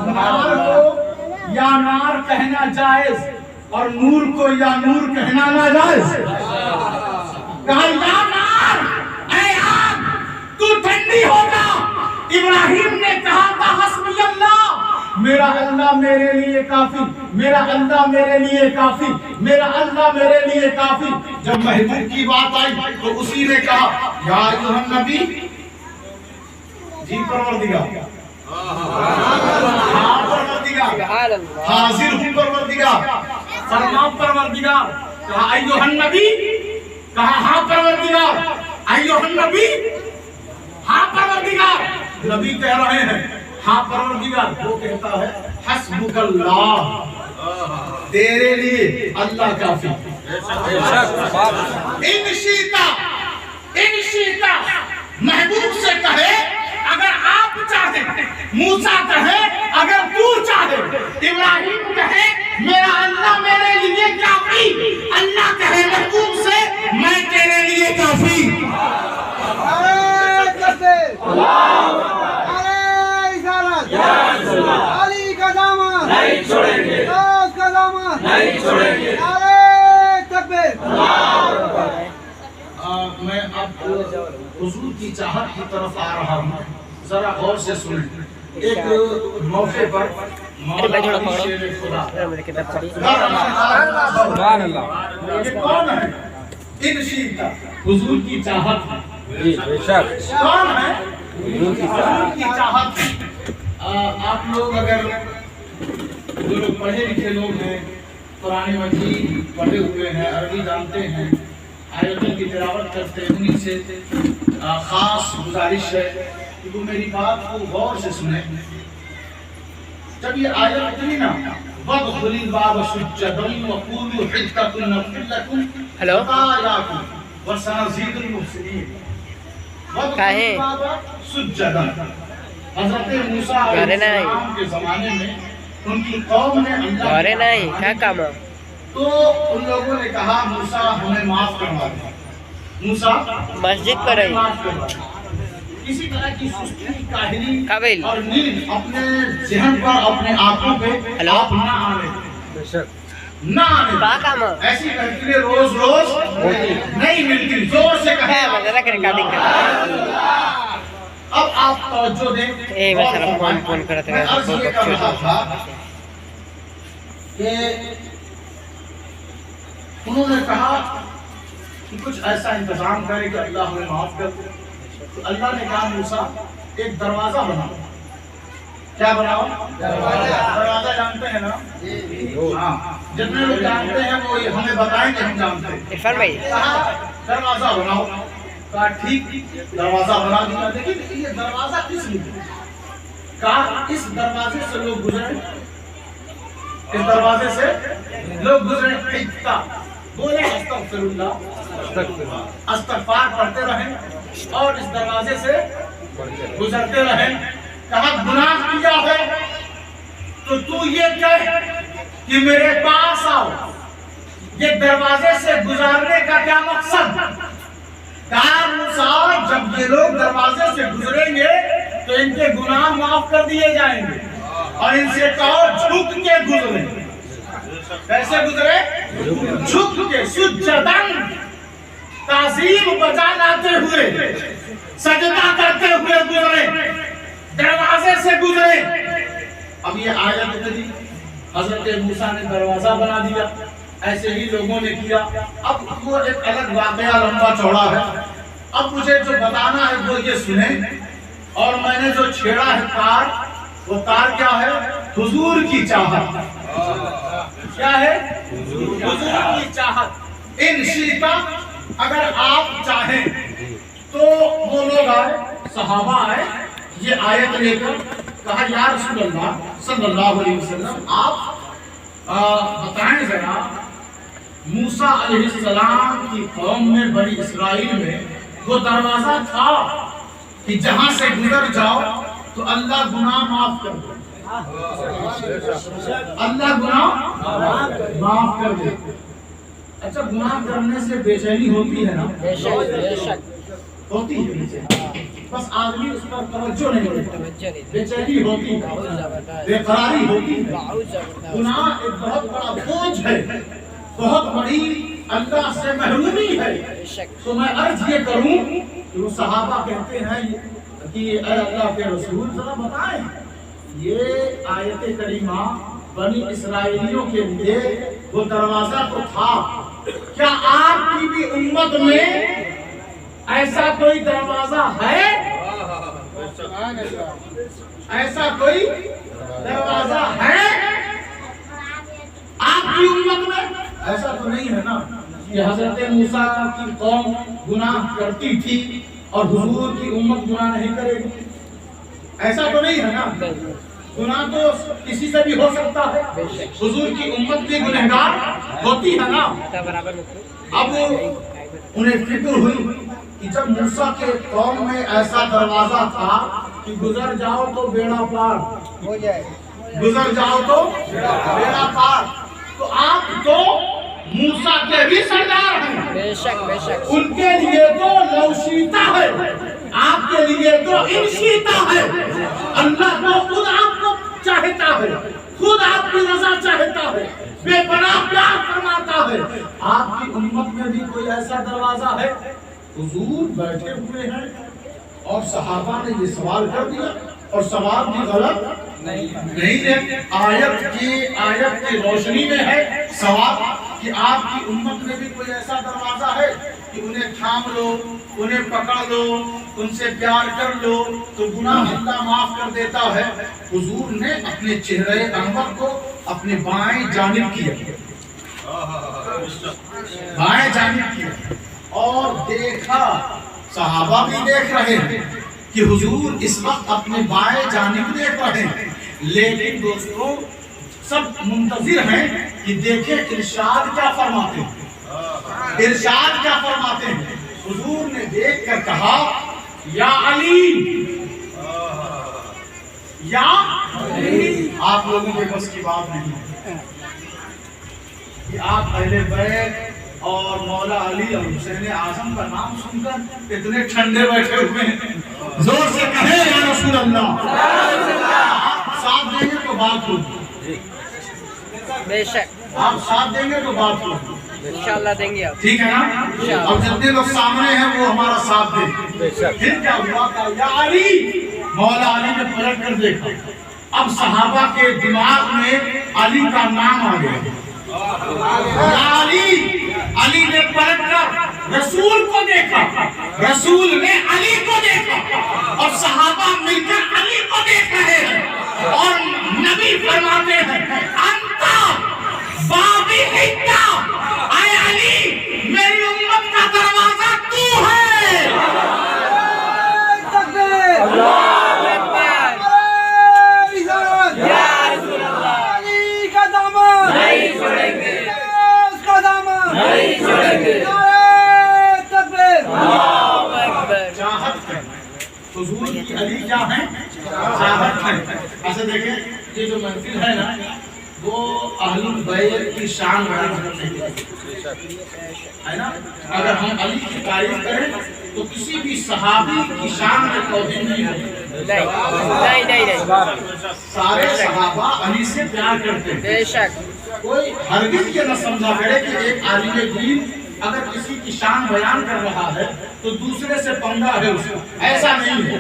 نار کو یا نار کہنا جائز اور نور کو یا نور کہنا ناجائز۔ کہا یا نار، اے آگ تو ٹھنڈی ہوگا۔ ابراہیم نے کہا تھا حسبی اللہ، میرا اللہ میرے لیے کافی، میرا اللہ میرے لیے کافی، میرا اللہ میرے لیے کافی۔ جب محبوب کی بات آئی تو اسی نے کہا یا ایھا النبی، جی پروردگار، ہاں پروردگار، حاضر ہوں پروردگار، فرما پروردگار۔ کہا ایھا النبی، کہا ہاں پروردگار، ایھا النبی، ہاں پروردگار۔ نبی کہہ رہے ہیں ہاں پروردگار، وہ کہتا ہے حسبک اللہ، تیرے لیے اللہ کافی۔ ان شئتا محبوب سے کہے اگر آپ چاہیں موسیٰ کہے اگر تو چاہے، ابراہیم کہے میرا اللہ میرے لیے کافی، اللہ کہے محبوب سے میں تیرے لیے کافی۔ علی کا دامن نہیں چھوڑیں گے، غوث کا دامن نہیں چھوڑیں گے۔ تکبیر۔ میں اب حضور کی چاہت کی طرف آ رہا ہوں، ذرا غور سے سنیں۔ ایک موقع پر مولا علی شیر خدا سبحان اللہ۔ یہ کون ہے؟ ان شیطہ حضور کی چاہت ہے۔ جی بے شک۔ کون ہے؟ حضور کی چاہت ہے۔ آپ لوگ اگر جو لوگ پڑھے لکھے لوگ ہیں، قرآن مجید پڑھے ہوئے ہیں، عربی جانتے ہیں، آیتوں کی تلاوت کرتے ہیں، انہیں سے خاص گزارش ہے کہ وہ میری بات کو غور سے سنیں۔ جب یہ آیت اتنی نا وَادْخُلِي الْبَابَ سُجَّدًا وَقُولُوا حِطَّةٌ نَغْفِرْ لَكُمْ ہلو خَطَايَاكُمْ وَسَنَزِيدُ الْمُحْسِنِينَ وَادْخُلِي الْبَابَ سُجَّدًا۔ حضرت موسیٰ علیہ السلام کے زمانے میں ان کی قوم نے اللہ گھرے نہیں کیا کام ہے؟ تو ان لوگوں نے کہا موسیٰ ہمیں معاف کروا دے، موسیٰ مسجد پر رہی معاف کروا دے۔ کسی طرح کی سستی، کاہلی قابل اور نیند اپنے ذہن پر، اپنے آنکھوں پہ ہلو؟ آپ نہ آنے، بے شک۔ نہ آنے۔ کیا کام ہے؟ ایسی محفلیں روز روز نہیں ملتی، زور سے کہیں۔ کیا مزہ کر ریکارڈنگ کر اب آپ توجہ دیں۔ اے مثلا فون کرتے میں عرض یہ کر رہا تھا کہ انہوں نے کہا کہ کچھ ایسا انتظام کرے کہ اللہ ہمیں معاف کر دے۔ تو اللہ نے کہا موسیٰ ایک دروازہ بناؤ۔ کیا بناؤ؟ دروازہ جانتے ہیں نا؟ ہاں، جتنے لوگ جانتے ہیں وہ ہمیں بتائیں کہ ہم جانتے ہیں۔ عرفان بھائی کہا دروازہ بناؤ، کہا ٹھیک دروازہ بنا دیا۔ لیکن یہ دروازہ کس لیے؟ کہا اس دروازے سے لوگ گزرے، اس دروازے سے لوگ گزرے، حِطّہ بولے استغفر اللہ، استغفار پڑھتے رہیں اور اس دروازے سے گزرتے رہیں۔ کہا گناہ کیا ہے تو تو یہ کہہ کہ میرے پاس آؤ، یہ دروازے سے گزارنے کا کیا مقصد؟ کہا موسیٰ جب یہ لوگ دروازے سے گزریں گے تو ان کے گناہ معاف کر دیے جائیں گے، اور ان سے کہو جھک کے گزریں۔ کیسے گزرے؟ جھک کے، سجدن، تعظیم بجا لاتے ہوئے، سجدہ کرتے ہوئے گزرے، دروازے سے گزرے۔ اب یہ آیت اتری، حضرت موسیٰ نے دروازہ بنا دیا، ایسے ہی لوگوں نے کیا۔ اب وہ ایک الگ واقعہ لمبا چوڑا ہے، اب مجھے جو بتانا ہے وہ یہ سنیں، اور میں نے جو چھیڑا ہے تار، وہ تار کیا ہے؟ حضور کی چاہت۔ کیا ہے؟ حضور کی چاہت۔ ان شیطہ اگر آپ چاہیں تو وہ لوگ آئے، صحابہ آئے، یہ آیت لے کر کہا یا رسول اللہ صلی اللہ علیہ وسلم آپ بتائیں ذرا، موسیٰ علیہ السلام کی قوم میں بنی اسرائیل میں وہ دروازہ تھا کہ جہاں سے گزر جاؤ تو اللہ گناہ معاف کر دے، اللہ گناہ معاف کر دے۔ اچھا گناہ کرنے سے بے چینی ہوتی ہے نا؟ بے شک بے شک ہوتی ہے بے چینی، بس آدمی اس پر توجہ نہیں دیتا، بے چینی ہوتی ہے، بے قراری ہوتی ہے۔ گناہ ایک بہت بڑا بوجھ ہے، بہت بڑی اللہ سے محرومی ہے۔ تو میں عرض یہ کروں کہ وہ صحابہ کہتے ہیں کہ اے اللہ کے رسول ذرا بتائیں، یہ آیت کریمہ بنی اسرائیلیوں کے لیے وہ دروازہ تو تھا، کیا آپ کی بھی امت میں ایسا کوئی دروازہ ہے؟ ایسا کوئی دروازہ ہے آپ کی امت میں؟ ایسا تو نہیں ہے نا کہ حضرت موسیٰ کی قوم گناہ کرتی تھی اور حضور کی امت گناہ نہیں کرے گی، ایسا تو نہیں ہے نا؟ گناہ تو کسی سے بھی ہو سکتا ہے، حضور کی امت بھی گنہگار ہوتی ہے نا۔ اب انہیں فکر ہوئی کہ جب موسیٰ کے قوم میں ایسا دروازہ تھا کہ کہ گزر جاؤ تو بیڑا پار، ہو جائے گزر جاؤ تو بیڑا پار۔ تو آپ تو موسیٰ کے بھی سردار ہیں، بے شک بے شک ان کے لیے تو لو شیتا ہے، آپ کے لیے تو ان شیتا ہے۔ اللہ تو خود آپ کو چاہتا ہے، خود آپ کی رضا چاہتا ہے، بے پناہ پیار فرماتا ہے۔ آپ کی امت میں بھی کوئی ایسا دروازہ ہے؟ حضور بیٹھے ہوئے ہیں اور صحابہ نے یہ سوال کر دیا، اور سوال بھی غلط نہیں ہے، آیت کی روشنی میں ہے سوال کہ آپ کی امت میں بھی کوئی ایسا دروازہ ہے کہ انہیں تھام لو، انہیں پکڑ لو، ان سے پیار کر لو تو گناہ اللہ معاف کر دیتا ہے۔ حضور نے اپنے چہرے انور کو اپنے بائیں جانب کیا، بائیں جانب کیا اور دیکھا، صحابہ بھی دیکھ رہے ہیں کہ حضور اس وقت اپنے بائیں جانب دیکھ رہے ہیں، لیکن دوستو سب منتظر ہیں کہ دیکھیں ارشاد کیا فرماتے ہیں، ارشاد کیا فرماتے ہیں۔ حضور نے دیکھ کر کہا یا علی، یا علی۔ آپ لوگوں کے بس کی بات نہیں ہے کہ آپ اہل بیت اور مولا علی اور حسین اعظم کا نام سن کر اتنے ٹھنڈے بیٹھے ہوئے ہیں۔ زور سے کہیں یا رسول اللہ، آپ ساتھ دیں گے تو بات ہوگی، بے شک آپ ساتھ دیں گے تو بات ہوگی، انشاءاللہ دیں گے آپ۔ ٹھیک ہے نا؟ اور جتنے لوگ سامنے ہیں وہ ہمارا ساتھ دیں۔ پھر کیا ہوا کہ یا علی، مولا علی نے پلٹ کر دیکھا، اب صحابہ کے دماغ میں علی کا نام آ گیا، یا علی۔ علی نے پلٹ کر رسول کو دیکھا، رسول نے علی کو دیکھا، اور صحابہ مل کر علی کو دیکھ رہے ہیں، اور نبی فرماتے ہیں انتا بابی حتا، اے علی میری امت کا دروازہ تو ہے۔ تکبیر اللہ اکبر، یا رسول اللہ علی کا دامن نہیں چھوڑیں گے، اس کا دامن نہیں چھوڑیں گے۔ نعرہ تکبیر اللہ اکبر، چاہت ہے حضور کی علی کیا ہے؟ چاہت ہے۔ ایسے دیکھیں یہ جو محفل ہے نا وہ اہل بیت کی شان والی ہے نا، اگر ہم علی کی تعریف کریں تو کسی بھی صحابی کی شان میں توہین نہیں ہوگی۔ نہیں سارے صحابہ علی سے پیار کرتے ہیں، بے شک کوئی ہرگز یہ نہ سمجھا کرے کہ ایک عالم دین اگر کسی کی شان بیان کر رہا ہے تو دوسرے سے پنگا ہے اس کا، ایسا نہیں ہے۔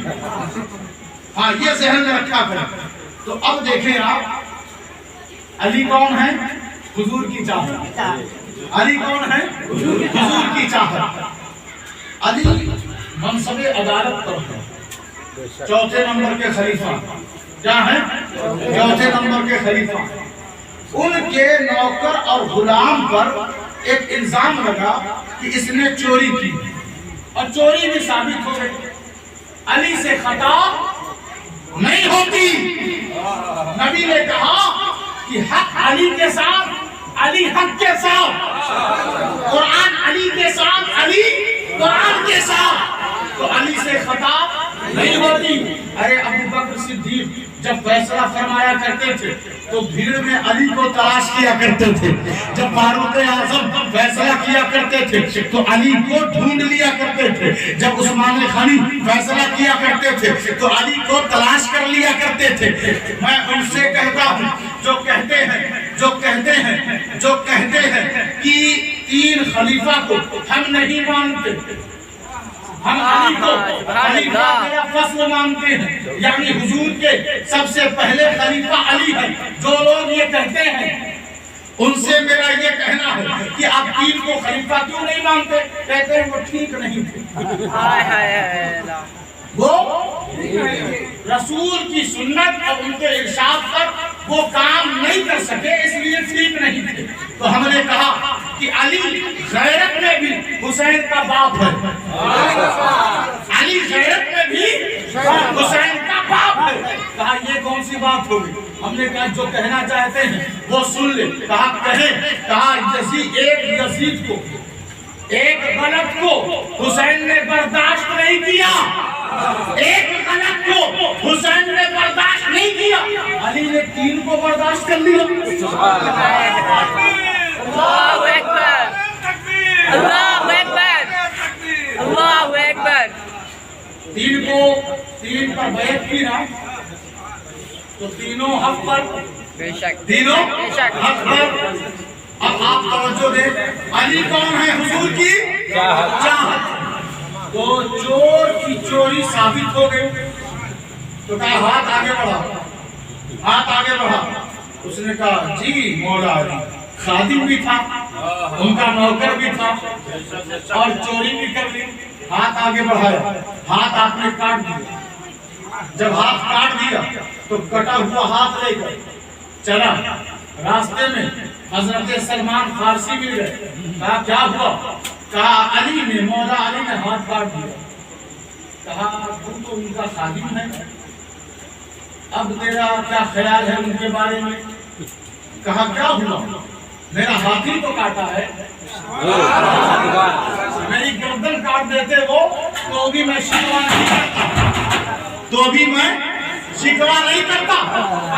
ہاں یہ ذہن میں رکھا کریں۔ تو اب دیکھیں آپ، علی کون ہے؟ حضور کی چاہت۔ علی کون ہے؟ حضور کی چاہت۔ علی منصب عدالت پر ہے، چوتھے نمبر کے خلیفہ۔ کیا ہے؟ چوتھے نمبر کے خلیفہ۔ ان کے نوکر اور غلام پر ایک الزام لگا کہ اس نے چوری کی، اور چوری بھی ثابت ہو گئی۔ علی سے خطا نہیں ہوتی۔ نبی نے کہا کہ حق علی کے ساتھ، علی حق کے ساتھ، قرآن علی کے ساتھ، علی قرآن کے ساتھ، تو علی سے خطا نہیں ہوتی۔ ارے ابو بکر صدیق جب فیصلہ فرمایا کرتے تھے تو بھیڑ میں علی کو تلاش کیا کرتے تھے، جب فاروق اعظم فیصلہ کیا کرتے تھے تو علی کو ڈھونڈ لیا کرتے تھے، جب عثمان غنی فیصلہ کیا کرتے تھے تو علی کو تلاش کر لیا کرتے تھے۔ میں ان سے کہتا ہوں جو کہتے ہیں کہ تین خلیفہ کو ہم نہیں مانتے، ہم علی کو خلیفہ کا فصل مانتے ہیں، یعنی حضور کے سب سے پہلے خلیفہ علی ہے۔ جو لوگ یہ کہتے ہیں ان سے میرا یہ کہنا ہے کہ آپ تین کو خلیفہ کیوں نہیں مانتے؟ کہتے ہیں وہ ٹھیک نہیں تھے، وہ رسول کی سنت اور ان کے ارشاد پر وہ کام نہیں کر سکے، اس لیے ٹھیک نہیں تھے۔ تو ہم نے کہا کہ علی غیرت میں بھی حسین کا باپ ہے، علی غیرت میں بھی حسین کا باپ ہے۔ کہا یہ کون سی بات ہوگی؟ ہم نے کہا جو کہنا چاہتے ہیں وہ سن لے۔ کہا کہیں، کہا ایک یزید کو، ایک غلط کو حسین نے برداشت نہیں کیا، ایک غلط کو حسین نے برداشت نہیں کیا، علی نے 3 کو برداشت کر لیا۔ اللہ اکبر، اللہ اکبر، اللہ اکبر۔ 3 پر بیعت کی نا، تو تینوں حق پر، بے شک، تینوں بے شک۔ حق پر۔ اب آپ توجہ دیں، علی کون ہے؟ حضور کی چاہت۔ تو چور کی چوری ثابت ہو گئی، تو کہا ہاتھ آگے بڑھا، ہاتھ آگے بڑھا۔ اس نے کہا جی مولا علی، خادم بھی تھا، ان کا نوکر بھی تھا، اور چوری بھی کر لی۔ ہاتھ آگے بڑھایا، ہاتھ آپ نے کاٹ دیا۔ جب ہاتھ کاٹ دیا تو کٹا ہوا ہاتھ لے کر چلا۔ راستے میں حضرت سلمان فارسی مل گئے، کہا کیا ہوا؟ کہا علی نے، مولا علی نے ہاتھ کاٹ دیا۔ کہا تم تو ان کا خادم ہے، اب تیرا کیا خیال ہے ان کے بارے میں؟ کہا کیا ہوا؟ میرا ہاتھی تو کاٹا ہے، میری گردن کاٹ دیتے وہ تو بھی میں شکوہ نہیں کرتا، تو بھی میں شکوہ نہیں کرتا،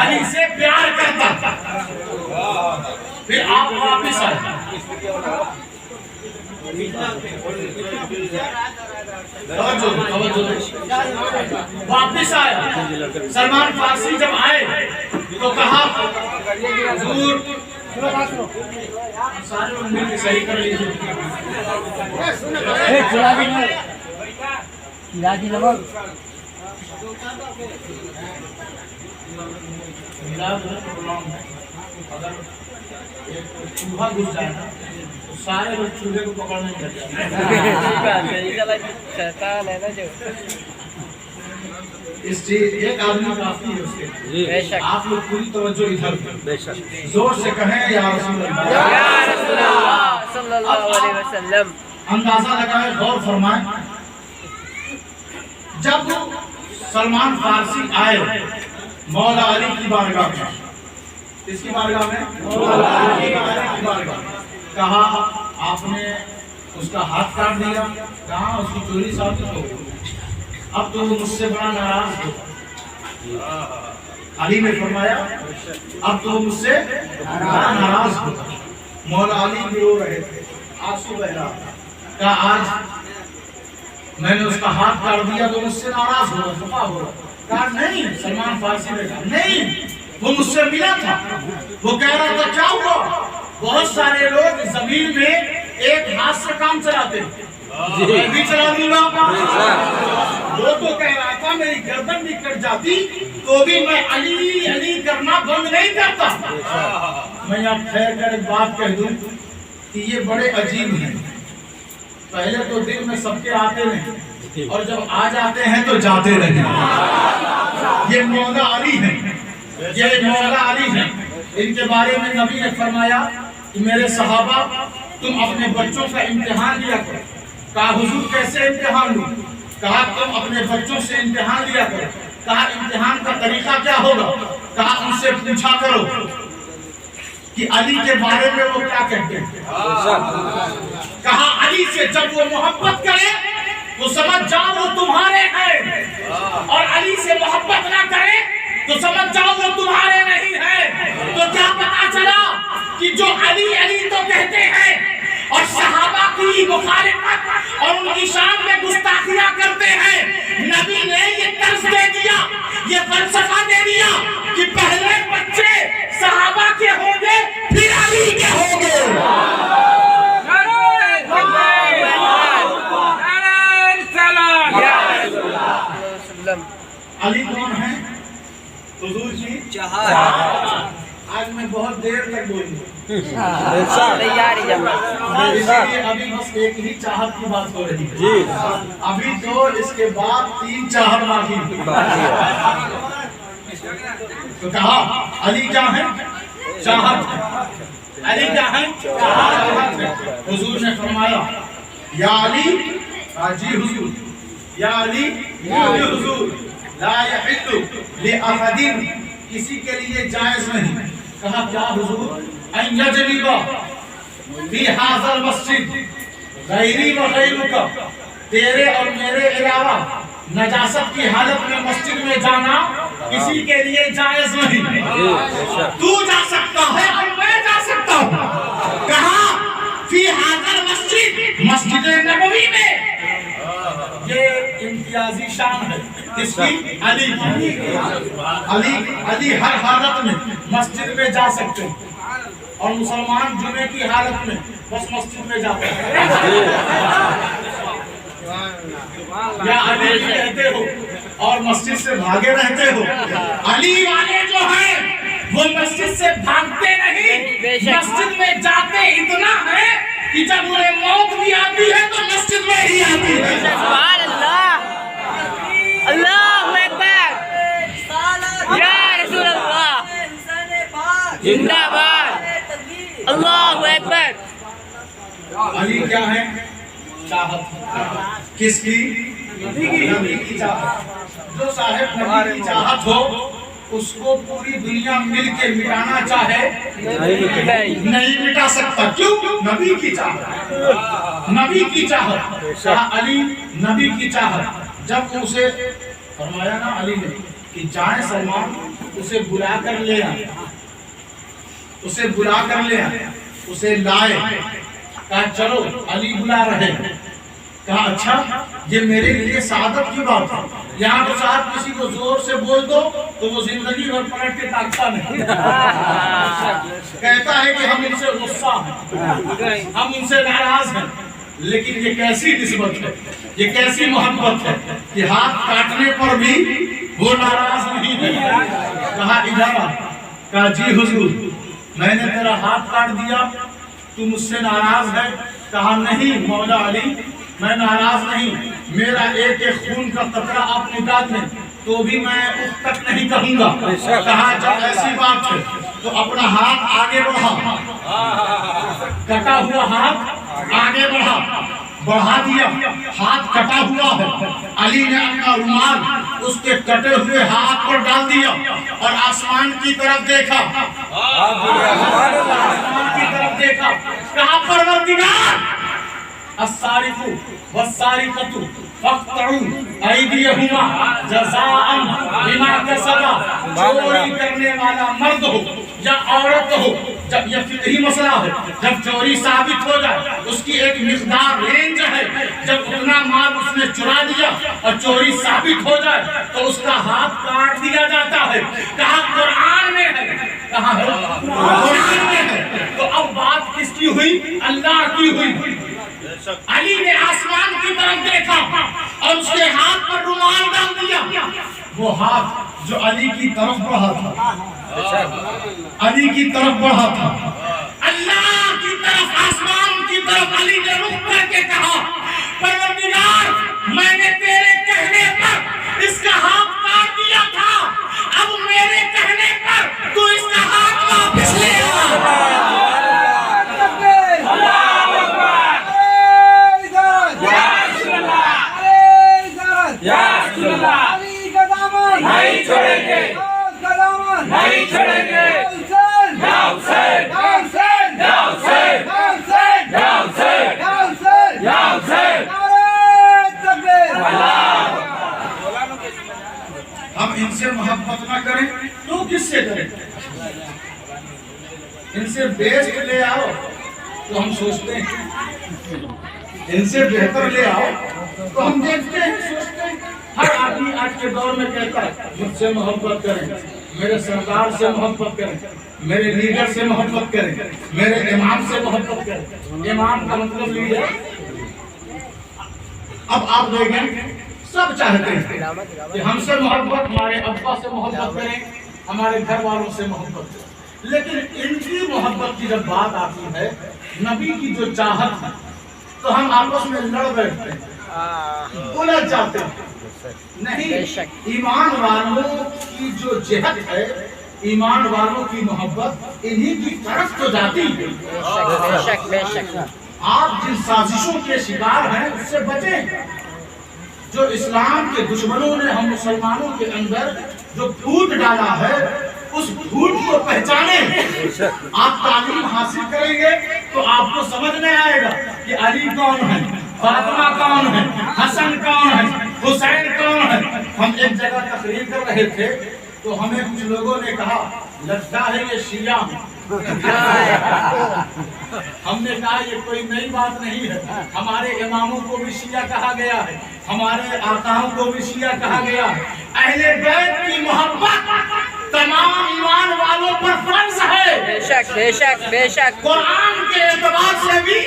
علی سے پیار کرتا۔ پھر آپ واپس آئے، واپس آئے۔ سلمان فارسی جب آئے تو کہا حضور، سارے لوگ مل کے صحیح کر لیجیے۔ اگر ایک چوہا گھس جائے نا تو سارے لوگ چوہے کو پکڑنے لگ شیطان ہے نا جو۔ اس چیز ایک آدمی کافی ہے اس کے۔ بے شک، آپ لوگ پوری توجہ ادھر زور سے کہیں یا رسول اللہ، یا رسول اللہ صلی اللہ علیہ وسلم۔ اندازہ لگائیں، غور فرمائیں۔ جب سلمان فارسی آئے مولا علی کی بارگاہ میں، اس کی بارگاہ میں مولا علی کی بارگاہ میں، کہا آپ نے اس کا ہاتھ کاٹ دیا، کہاں اس کی چوری ثابت ہو گئی، اب تو وہ مجھ سے بڑا ناراض ہو۔ علی نے فرمایا اب تو وہ مجھ سے بڑا ناراض ہو۔ مولا علی بھی رو رہے تھے، آنسو بہ رہا تھا۔ کہا آج میں نے اس کا ہاتھ کاٹ دیا تو مجھ سے ناراض ہو، خفا ہو۔ کہا نہیں، سلمان فارسی نے کہا نہیں، وہ مجھ سے ملا تھا، وہ کہہ رہا تھا کیا ہوا؟ بہت سارے لوگ زمین میں ایک ہاتھ سے کام چلاتے ہیں، میں بھی چلا دوں گا۔ وہ تو کہہ رہا تھا میری گردن بھی کٹ جاتی تو بھی میں علی علی کرنا بند نہیں کرتا۔ میں یہاں ٹھہر کر ایک بات کہہ دوں کہ یہ بڑے عجیب ہیں، پہلے تو دل میں سب کے آتے رہے اور جب آ جاتے ہیں تو جاتے رہے۔ یہ مولا علی ہیں، یہ مولا علی ہیں۔ ان کے بارے میں نبی نے فرمایا کہ میرے صحابہ تم اپنے بچوں کا امتحان لیا کرو۔ کہا حضور کیسے امتحان لوں؟ کہا تم اپنے بچوں سے امتحان لیا کرو۔ کہا امتحان کا طریقہ کیا ہوگا؟ کہا ان سے پوچھا کرو کہ علی کے بارے میں وہ کیا کہتے ہیں۔ کہا علی سے جب وہ محبت کرے تو سمجھ جاؤ وہ تمہارے ہیں، اور علی سے محبت نہ کرے تو سمجھ جاؤ وہ تمہارے نہیں ہیں۔ تو کیا پتا چلا کہ جو علی علی تو کہتے ہیں اور صحابہ کی مخالفت اور ان کی شان میں گستاخیاں کرتے ہیں، نبی نے یہ طرز دے دیا، یہ فلسفہ دے دیا کہ پہلے بچے صحابہ کے ہوں گے پھر علی کے ہوں گے۔ علی کون ہے؟ حضور کی چاہت۔ آج میں بہت دیر تک بولوں گا، تیاری جمع۔ اس لیے ابھی بس ایک ہی چاہت کی بات ہو رہی ہے، ابھی تو اس کے بعد 3 چاہت باقی ہے۔ تو کہا علی کیا ہے؟ چاہت۔ علی کیا ہے؟ چاہت ہے۔ حضور نے فرمایا یا علی، جی حضور، یا علی، جی حضور، لا یحل لأحد، کسی کے لیے جائز نہیں۔ کہا کیا حضور؟ ان یجلب فی ھذا المسجد غیری و غیرک، تیرے اور میرے علاوہ نجاست کی حالت میں مسجد میں جانا کسی کے لیے جائز نہیں. تو جا سکتا ہے اور میں جا سکتا ہوں. کہاں؟ فی حاضر مسجد، مسجد نبوی میں. یہ امتیازی شان ہے کس کی؟ علی کی. علی ہر حالت میں مسجد میں جا سکتے ہیں، اور مسلمان جمعے کی حالت میں بس مسجد میں جاتے ہیں. یا علی کہتے ہو اور مسجد سے بھاگے رہتے ہو. علی والے جو ہیں وہ مسجد سے بھاگتے نہیں، مسجد میں جاتے اتنا ہے کہ جب انہیں موت بھی آتی ہے تو مسجد میں ہی آتی ہے. سبحان اللہ، اللہ اکبر، یا رسول اللہ، زندہ باد، اللہ اکبر. علی کیا ہے؟ چاہت. کس کی؟ نبی کی چاہت. جو صاحب نبی کی چاہت ہو اس کو پوری دنیا مل کے مٹانا چاہے نہیں مٹا سکتا. کیوں؟ نبی کی چاہت. نبی کی چاہت. کہا علی نبی کی چاہت. جب اسے فرمایا نا علی نے کہ جائیں سلمان اسے بلا کر لے آئے، اسے بلا کر لے آئے، اسے لائے. کہا چلو علی بلا رہے. کہا اچھا یہ میرے لیے سعادت کی بات ہے. یہاں تو صاحب کسی کو زور سے بول دو تو وہ زندگی بھر پلٹ کے تاکتا نہیں. کہتا ہے کہ ہم ان سے غصہ ہیں، ہم ان سے ناراض ہیں. لیکن یہ کیسی نسبت ہے، یہ کیسی محبت ہے کہ ہاتھ کاٹنے پر بھی وہ ناراض نہیں ہے. کہا ادھر آ. کہا جی حضور میں نے تیرا ہاتھ کاٹ دیا، تو مجھ سے ناراض ہے؟ کہا نہیں مولا علی میں ناراض نہیں، میرا ایک ایک خون کا قطرہ آپ نکال دیں تو بھی میں اس تک نہیں کہوں گا. کہا جب ایسی بات ہے تو اپنا ہاتھ آگے بڑھا. کٹا ہوا ہاتھ آگے بڑھا دیا. ہاتھ کٹا ہوا ہے. علی نے اپنا رومال اس کے کٹے ہوئے ہاتھ پر ڈال دیا اور آسمان کی طرف دیکھا. آسمان کی طرف دیکھا. کہا پروردگار السارق والسارقۃ فاقطعوا ایدیہما جزاء بما کسبا. چوری کرنے والا مرد ہو یا عورت ہو، جب یہ فقہی مسئلہ ہے، جب چوری ثابت ہو جائے اس کی ایک مقدار رینج ہے. جب اتنا مال اس نے چرا دیا اور چوری ثابت ہو جائے تو اس کا ہاتھ کاٹ دیا جاتا ہے. کہا قرآن میں ہے. کہاں ہے؟ قرآن میں ہے. تو اب بات کس کی ہوئی؟ اللہ کی ہوئی. علی نے آسمان کی طرف دیکھا اور اس کے ہاتھ پر رومال ڈال دیا. وہ ہاتھ جو علی کی طرف بڑھا تھا، علی کی طرف بڑھا تھا، اللہ کی طرف، آسمان کی طرف علی نے رخ کر کے کہا پروردگار میں نے تیرے کہنے پر اس کا ہاتھ کاٹ دیا تھا، اب میرے کہنے پر تو اس کا ہاتھ واپس لے آ. علی کا دامن نہیں چھوڑیں گے، کا دامن نہیں چھوڑیں گے. حسین یا حسین، یا حسین یا حسین، یا حسین یا حسین، یا حسین یا حسین. نعرہ تکبیر. ہم ان سے محبت نہ کریں تو کس سے کریں؟ ان سے بیسٹ لے آؤ تو ہم سوچتے ہیں، ان سے بہتر لے آؤ تو ہم دیکھتے ہیں، سوچتے ہیں. ہر آدمی آج کے دور میں کہتا ہے مجھ سے محبت کریں، میرے سردار سے محبت کریں، میرے لیڈر سے محبت کریں، میرے امام سے محبت کریں. امام کا مطلب لیڈر. اب آپ دیکھیں سب چاہتے ہیں کہ ہم سے محبت، ہمارے ابا سے محبت کریں، ہمارے گھر والوں سے محبت کریں. لیکن ان کی محبت کی جب بات آتی ہے، نبی کی جو چاہت ہے، تو ہم آپس میں لڑ بیٹھتے ہیں، الجھ جاتے ہیں. نہیں، ایمان والوں کی جو جہت ہے، ایمان والوں کی محبت انہی کی طرف تو جاتی ہے. بے شک بے شک. آپ جن سازشوں کے شکار ہیں اس سے بچیں. جو اسلام کے دشمنوں نے ہم مسلمانوں کے اندر جو پھوٹ ڈالا ہے اس پھوٹ کو پہچانیں. آپ تعلیم حاصل کریں گے تو آپ کو سمجھ میں آئے گا کہ علی کون ہے، فاطمہ کون ہے، حسن کون ہے، حسین کون ہے؟ ہم ایک جگہ تقریر کر رہے تھے تو ہمیں کچھ لوگوں نے کہا لگتا ہے یہ شیعہ ہیں۔ ہم نے کہا یہ کوئی نئی بات نہیں ہے، ہمارے اماموں کو بھی شیعہ کہا گیا ہے، ہمارے آقاؤں کو بھی شیعہ کہا گیا ہے۔ اہل بیت کی محبت تمام ایمان والوں پر فرض ہے، بے شک بے شک بے شک۔ قرآن کے اعتبار سے بھی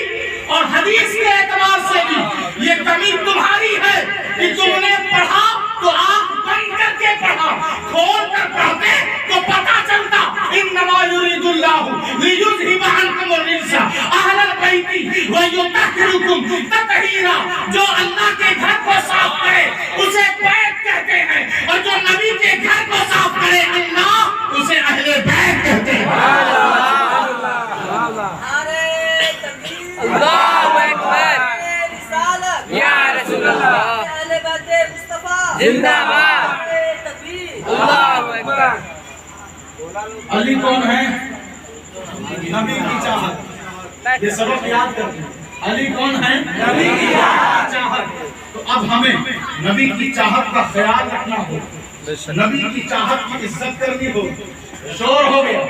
اور حدیث کے اعتبار سے بھی یہ کمی تمہاری ہے کہ تم نے پڑھا تو آنکھ بند کر کے پڑھا، کھول کر پڑھتے تو پتہ چلتا انما یرید اللہ لیذھب عنکم الرجس اہل البیت ویطہرکم تطہیرا۔ جو اللہ کے گھر کو صاف کرے اسے بیت کہتے ہیں، اور جو نبی کے گھر کو صاف کرے اللہ اسے اہل بیت کہتے ہیں۔ اللہ اکبر، یا رسول اللہ، زندہ باد، اللہ اکبر۔ علی کون ہے؟ نبی کی چاہت۔ یہ سبق یاد کرتے ہیں، علی کون ہے؟ نبی کی چاہت۔ تو اب ہمیں نبی کی چاہت کا خیال رکھنا ہو، نبی کی چاہت کی عزت کرنی ہو۔ شور ہو گیا،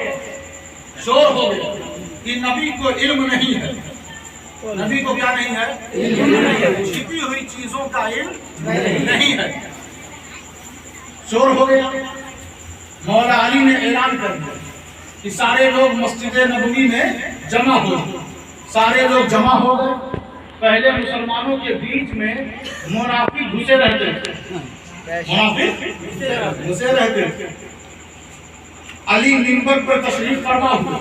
شور ہو گیا کہ نبی کو علم نہیں ہے۔ نبی کو کیا نہیں ہے؟ چھپی ہوئی چیزوں کا علم نہیں ہے۔ شور ہو گیا۔ مولا علی نے اعلان کر دیا کہ سارے لوگ مسجد نبوی میں جمع ہو گئے۔ سارے لوگ جمع ہو گئے۔ پہلے مسلمانوں کے بیچ میں منافق گھسے رہتے تھے، منافق گھسے رہتے تھے۔ علی منبر پر تشریف فرما ہوا،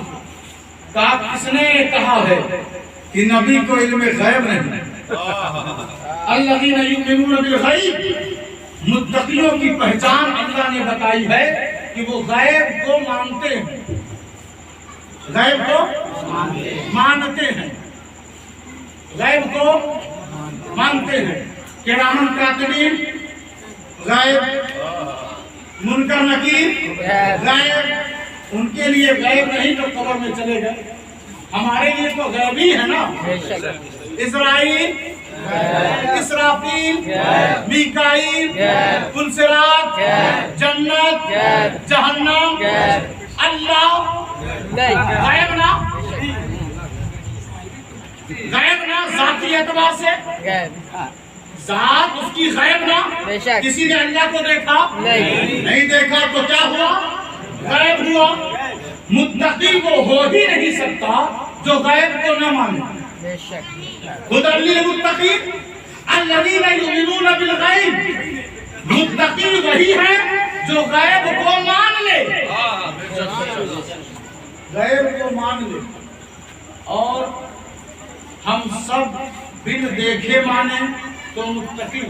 کہا کس نے کہا ہے کہ نبی کو علم غیب نہیں؟ الذین یؤمنون بالغیب، متقیوں کی پہچان اللہ نے بتائی ہے کہ وہ غیب کو مانتے ہیں، غیب کو مانتے ہیں، غیب کو مانتے ہیں۔ کرامن کاتبین غیب، منکر نکیر غیب، ان کے لیے غیب نہیں تو قبر میں چلے گئے، ہمارے لیے تو غیب ہی ہے نا۔ اسرائیل، اسرافیل، میکائیل، فلسرات، جنت، جہنم، اللہ غیب نا، غیب نا ذاتی اعتبار سے، ذات اس کی غیب نا۔ کسی نے اللہ کو دیکھا نہیں دیکھا تو کیا ہوا؟ غیب ہوا۔ متقی وہ ہو ہی نہیں سکتا جو غیب کو نہ مانے۔ ہدی للمتقین الذین یؤمنون بالغیب، متقی وہی ہے جو غیب کو مان لے، غیب کو مان لے۔ اور ہم سب بن دیکھے مانے تو متقی،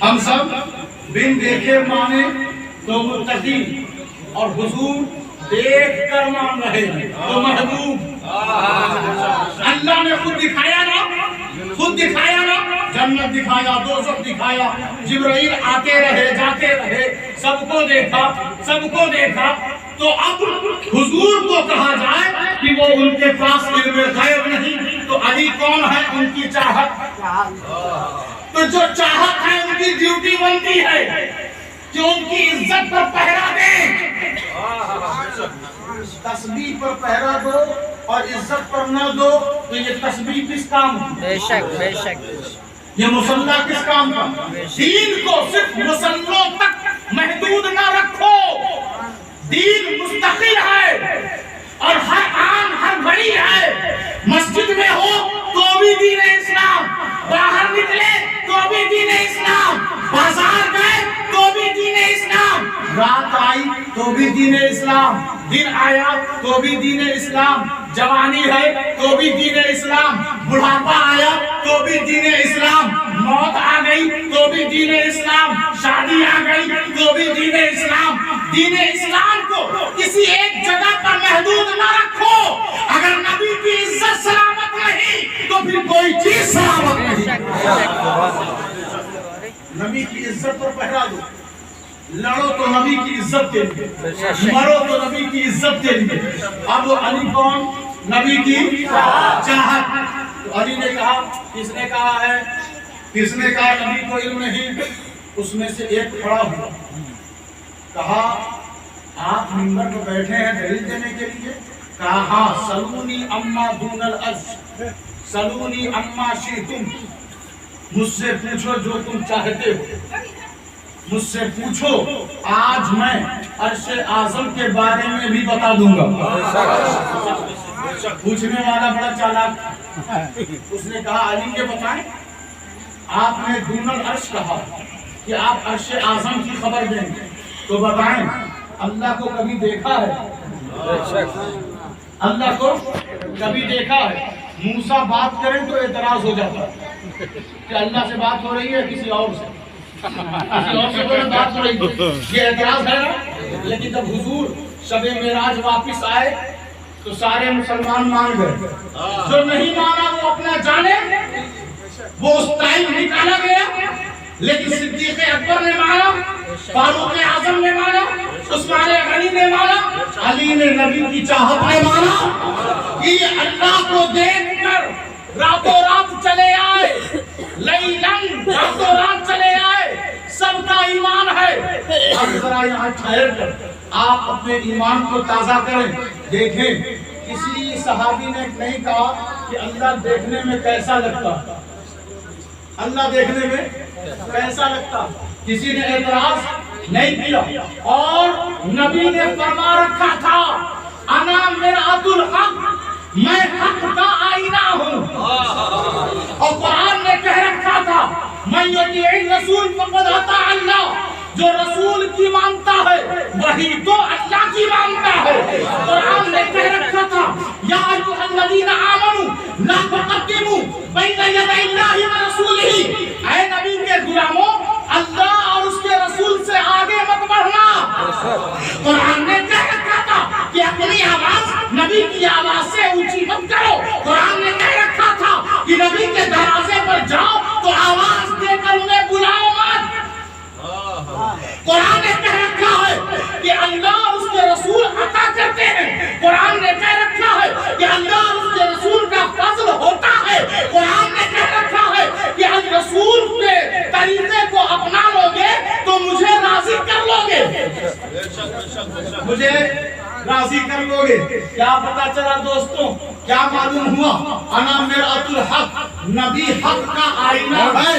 ہم سب بن دیکھے مانے تو متقی، اور حضور دیکھ کر مان رہے ہیں تو محبوب۔ اللہ نے خود دکھایا نا، خود دکھایا نا، جنت دکھایا، دوزخ دکھایا، جبرائیل آتے رہے جاتے رہے، سب کو دیکھا، سب کو دیکھا۔ تو اب حضور کو کہا جائے کہ وہ ان کے پاس علم غیب نہیں، تو علی کون ہے؟ ان کی چاہت۔ تو جو چاہت ہے ان کی ڈیوٹی بنتی ہے جو ان کی عزت پر پہرا دیں۔ تسبیح پر پہرا دو اور عزت پر نہ دو تو یہ تسبیح کس کام کی؟ بے شک بے شک۔ یہ مصلی کس کام کا؟ دین کو صرف مصلوں تک محدود نہ رکھو، دین مستقل ہے اور ہر آن ہر گھڑی ہے۔ مسجد میں ہو تو بھی دین اسلام، باہر نکلے تو بھی دین اسلام، بازار گئے تو بھی دین اسلام، رات آئی تو بھی دین اسلام، دن آیا تو بھی دین اسلام، جوانی ہے تو بھی دین اسلام، بڑھاپا آیا تو بھی دین اسلام، موت آ گئی تو بھی دین اسلام، شادی آ گئی تو بھی دین اسلام۔ دین اسلام کو کسی ایک جگہ پر محدود نہ رکھو۔ اگر نبی کی عزت سلامت نہیں تو پھر کوئی چیز سلامت نہیں۔ نبی کی عزت پر پہرا دو، لڑو تو نبی کی عزت کے لیے، مرو تو نبی کی عزت کے لیے۔ اب علی کون؟ نبی کی چاہت۔ تو علی نے کہا، کس نے کہا ہے کس نے کہا نبی کو علم نہیں؟ اس میں سے ایک کھڑا ہوا، کہا آپ منبر پر بیٹھے ہیں دلیل دینے کے لیے؟ کہا ہاں، سلونی اما دون العرش سلونی اما شئتم، مجھ سے پوچھو جو تم چاہتے ہو، مجھ سے پوچھو، آج میں عرش اعظم کے بارے میں بھی بتا دوں گا۔ پوچھنے والا بڑا چالاک، اس نے کہا علی یہ بتائیں، آپ نے دون العرش کہا کہ آپ عرش اعظم کی خبر دیں گے، تو بتائیں اللہ کو کبھی دیکھا ہے؟ اللہ کو کبھی دیکھا ہے؟ موسیٰ بات کریں تو اعتراض ہو جاتا ہے کہ اللہ سے بات ہو رہی ہے کسی اور سے، کسی اور سے کوئی بات ہو رہی ہے، یہ اعتراض ہے نا۔ لیکن جب حضور شب معراج واپس آئے تو سارے مسلمان مان گئے، جو نہیں مانا وہ اپنا جانے، وہ اس ٹائم نکالا گیا، لیکن صدیق اکبر نے مانا، فاروق اعظم نے مانا، عثمان غنی نے مانا، علی نے نبی کی چاہت نے مانا کہ اللہ کو دیکھ کر راتوں رات چلے آئے، لیلن راتوں رات چلے آئے، سب کا ایمان ہے۔ اب ذرا یہاں ٹھہر کر آپ اپنے ایمان کو تازہ کریں، دیکھیں کسی صحابی نے نہیں کہا کہ اللہ دیکھنے میں کیسا لگتا، اللہ دیکھنے میں کیسا لگتا، کسی نے اعتراض نہیں کیا، اور نبی نے فرما رکھا تھا انا مرآت الحق، میں حق کا آئینہ ہوں، اور قرآن نے کہہ رکھا تھا من یطیع الرسول فقد اطاع اللہ، جو رسول کی مانتا ہے وہی تو اللہ کی مانتا ہے۔ قرآن نے کہہ رکھا تھا یا ایھا الذین آمنوا لا تقدموا بین یدی اللہ ورسولہ، اے نبی کے غلاموں اللہ اور اس کے رسول سے آگے مت بڑھنا۔ قرآن نے کہہ رکھا تھا کہ اپنی آواز نبی کی آواز سے اونچی مت کرو۔ قرآن نے کہہ رکھا تھا کہ نبی کے دروازے پر جاؤ تو آواز دے کر انہیں بلاؤ مت۔ قرآن نے کہہ رکھا ہے کہ اللہ اور اس کے رسول عطا کرتے ہیں، قرآن نے کہہ رکھا ہے کہ اللہ اور اس کے رسول کا فضل ہوتا ہے، قرآن نے کہہ رکھا ہے کہ اگر رسول کے طریقے کو اپنا لو گے تو مجھے راضی کر لو گے، مجھے راضی کر لو گے۔ کیا پتا چلا دوستوں، کیا معلوم ہوا؟ انا مرآت الحق، نبی حق کا آئینہ ہے،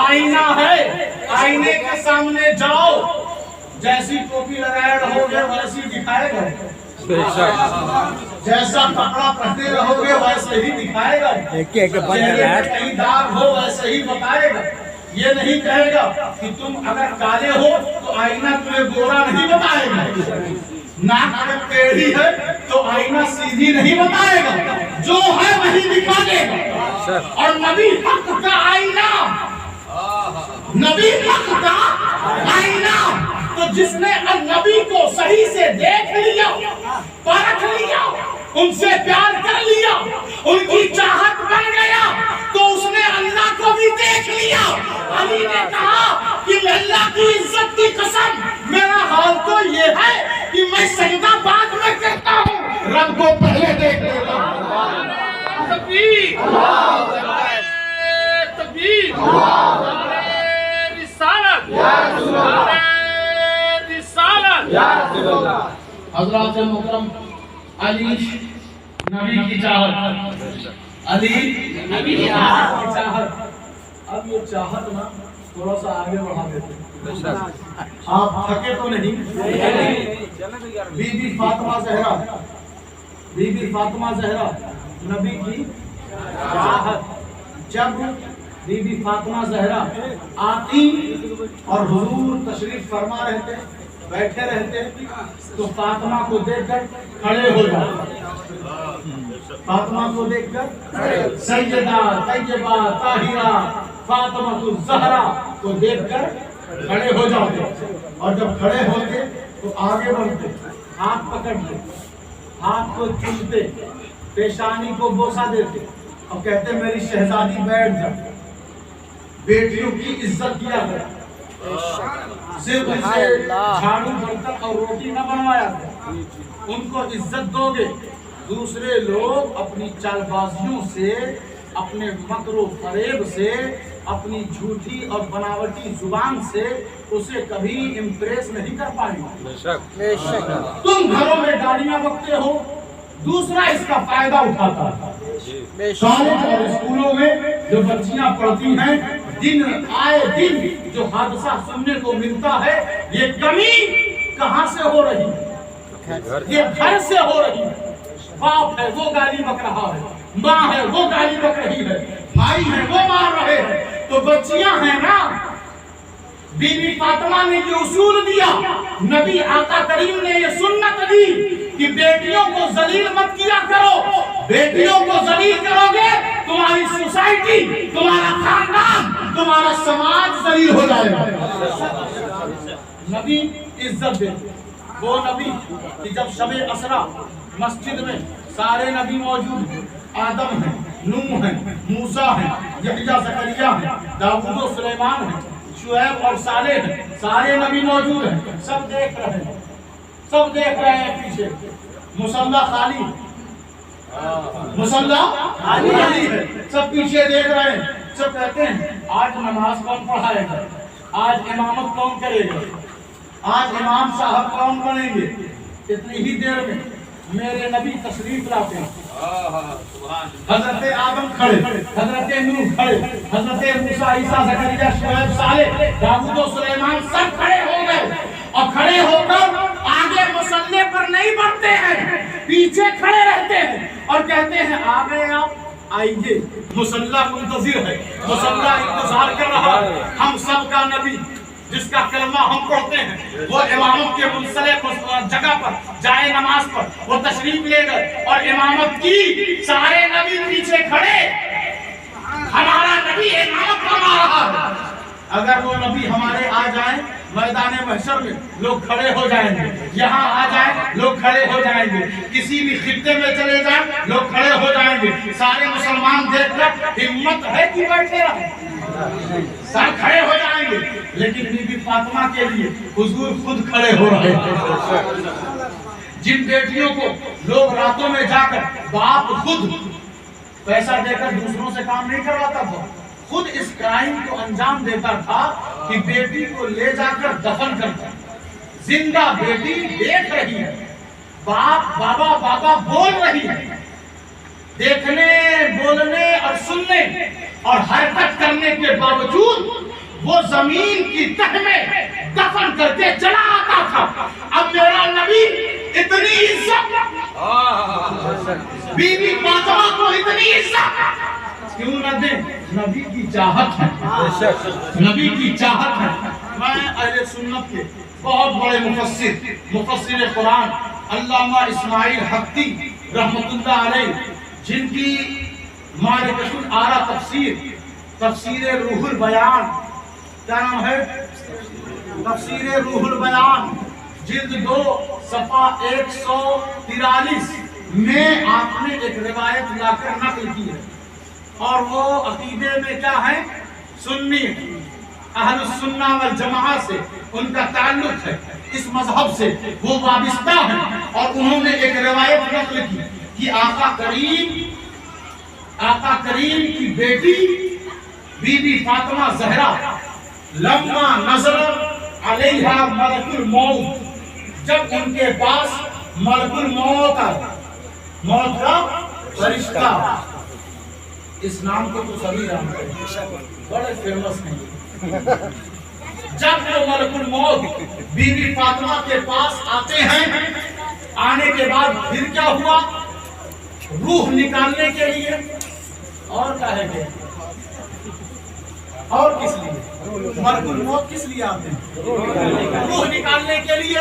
آئینہ ہے۔ آئینے کے سامنے جاؤ، جیسی ٹوپی لگائے رہو گے ویسی دکھائے گا، جیسا کپڑا پہنے رہو گے ویسے ہی دکھائے گا، چہرے پہ کہیں داغ ہو ویسے ہی بتائے گا۔ یہ نہیں کہے گا کہ تم اگر کالے ہو تو آئینہ تمہیں گورا نہیں بتائے گا، ناک اگر ٹیڑھی ہے تو آئینہ سیدھی نہیں بتائے گا، جو ہے وہی دکھا دے گا۔ اور نبی حق کا آئینہ، نبی حق کا آئینہ، تو جس نے نبی کو صحیح سے دیکھ لیا، پرکھ لیا، ان سے پیار کر لیا، ان کی چاہت بن گیا، تو اس نے اللہ کو بھی دیکھ لیا۔ علی نے کہا کہ اللہ کی عزت کی قسم میرا حال تو یہ ہے کہ میں سجدہ بعد میں کرتا ہوں، رب کو پہلے دیکھ لیتا ہوں۔ تکبیر، تکبیر، حضرات محترم، علی نبی کی چاہت، علی نبی کی چاہت۔ اب یہ چاہت نا تھوڑا سا آگے بڑھا دیتے، آپ تھکے تو نہیں؟ Bibi Fatima Zahra, Bibi Fatima Zahra نبی کی چاہت۔ جب بی بی فاطمہ زہرا آتی اور حضور تشریف فرما رہتے، بیٹھے رہتے، تو فاطمہ کو دیکھ کر کھڑے ہو جاتے، فاطمہ کو دیکھ کر سیدہ طیبہ طاہرہ فاطمہ الزہرا کو دیکھ کر کھڑے ہو جاتے، اور جب کھڑے ہوتے تو آگے بڑھتے، ہاتھ پکڑتے، ہاتھ کو چومتے، پیشانی کو بوسہ دیتے اور کہتے میری شہزادی بیٹھ جا۔ بیٹیوں کی عزت کیا گیا، صرف ان سے جھاڑو برتن اور روٹی نہ بنوایا گیا، ان کو عزت دو گے۔ دوسرے لوگ اپنی چال بازیوں سے، اپنے مکر و فریب سے اپنی جھوٹی اور بناوٹی زبان سے اسے کبھی امپریس نہیں کر پائیں گے۔ تم گھروں میں گاڑیاں بکتے ہو، دوسرا اس کا فائدہ اٹھاتا ہے۔ کالج اور اسکولوں میں جو بچیاں پڑھتی ہیں، دن آئے دن جو حادثہ سننے کو ملتا ہے، یہ کمی کہاں سے ہو رہی ہے؟ یہ گھر سے ہو رہی ہے۔ باپ ہے وہ گالی بک رہا ہے، ماں ہے وہ گالی بک رہی ہے، بھائی ہے وہ مار رہے ہیں، تو بچیاں ہیں نا۔ بی بی فاطمہ نے یہ اصول دیا، نبی آقا کریم نے یہ سنت دی کہ بیٹیوں کو ذلیل مت کیا کرو۔ بیٹیوں کو ذلیل کرو گے تمہاری سوسائٹی، تمہارا خاندان، تمہارا سماج ذلیل ہو جائے گا۔ نبی عزت دے، وہ نبی کہ جب شب اسرا مسجد میں سارے نبی موجود ہیں، آدم ہیں، نوح ہیں، موسیٰ ہیں، یحییٰ زکریا ہیں، داؤد و سلیمان ہیں، شعیب اور صالح ہیں، سارے نبی موجود ہیں، سب دیکھ رہے ہیں، سب دیکھ رہے ہیں پیچھے، مصلی خالی، مصلی خالی ہے، سب پیچھے دیکھ رہے ہیں، سب کہتے ہیں آج نماز کون پڑھائے گا، آج امامت کون کرے گا، آج امام صاحب کون بنیں گے۔ اتنی ہی دیر میں میرے نبی تشریف لاتے ہیں، حضرت آدم کھڑے، حضرت نوح کھڑے، حضرت موسیٰ، عیسیٰ، زکریا، شعیب، صالح، داؤد و سلیمان سب کھڑے ہو گئے، اور کھڑے ہو کر آگے مصلی پر نہیں بڑھتے ہیں، پیچھے کھڑے رہتے ہیں اور کہتے ہیں آ گئے آپ، آئیے۔ مصلی منتظر ہے، مصلی انتظار کر رہا ہے، ہم سب کا نبی جس کا کلمہ ہم پڑھتے ہیں وہ امامت کے منسلک جگہ پر جائے نماز پر وہ تشریف لے گئے اور امامت کی، سارے نبی پیچھے کھڑے، ہمارا نبی امامت فرما رہا ہے۔ اگر وہ نبی ہمارے آ جائیں میدان محشر میں لوگ کھڑے ہو جائیں گے، یہاں آ جائیں لوگ کھڑے ہو جائیں گے، کسی بھی خطے میں چلے جائیں لوگ کھڑے ہو جائیں گے، سارے مسلمان دیکھ کر ہمت ہے کہ بیٹھے رہیں، سب کھڑے ہو جائیں گے۔ لیکن بی بی فاطمہ کے لیے حضور خود کھڑے ہو رہے ہیں۔ جن بیٹیوں کو لوگ راتوں میں جا کر باپ خود پیسہ دے کر دوسروں سے کام نہیں کرواتا تھا، خود اس کرائم کو انجام دیتا تھا کہ بیٹی کو لے جا کر دفن کرتا، زندہ بیٹی دیکھ رہی ہے، باپ بابا بابا بول رہی ہے، دیکھنے، بولنے اور سننے اور حرکت کرنے کے باوجود وہ زمین کی تہ میں دفن کر کے چلا آتا تھا۔ اب میرا نبی اتنی عزت، بی بی فاطمہ کو اتنی عزت کیوں نہ دیں؟ نبی کی چاہت ہے، نبی کی چاہت ہے۔ میں اہل سنت کے بہت بڑے مفسر قرآن علامہ اسماعیل حقی رحمت اللہ علیہ، جن کی معرفۃ الآراء تفسیر روح البیان، کیا نام ہے؟ تفسیر روح البیان، جلد 2 صفحہ 143 میں آپ نے ایک روایت لا کر نقل کی ہے، اور وہ عقیدے میں کیا ہے؟ سنی، اہل السنہ والجماعہ سے ان کا تعلق ہے، اس مذہب سے وہ وابستہ ہیں، اور انہوں نے ایک روایت نقل کی کہ آقا کریم کی بیٹی بی بی فاطمہ زہرا لما نظر علیہا ملک الموت، جب ان کے پاس ملک الموت آیا، موت کا فرشتہ، اس نام کو تو سبھی جانتے ہیں، بڑے فیمس ہیں۔ جب وہ ملک الموت بی بی فاطمہ کے پاس آتے ہیں، آنے کے بعد پھر کیا ہوا؟ روح نکالنے کے لیے، اور کہے گے اور کس لیے؟ ملک الموت کس لیے آتے ہیں؟ روح نکالنے کے لیے۔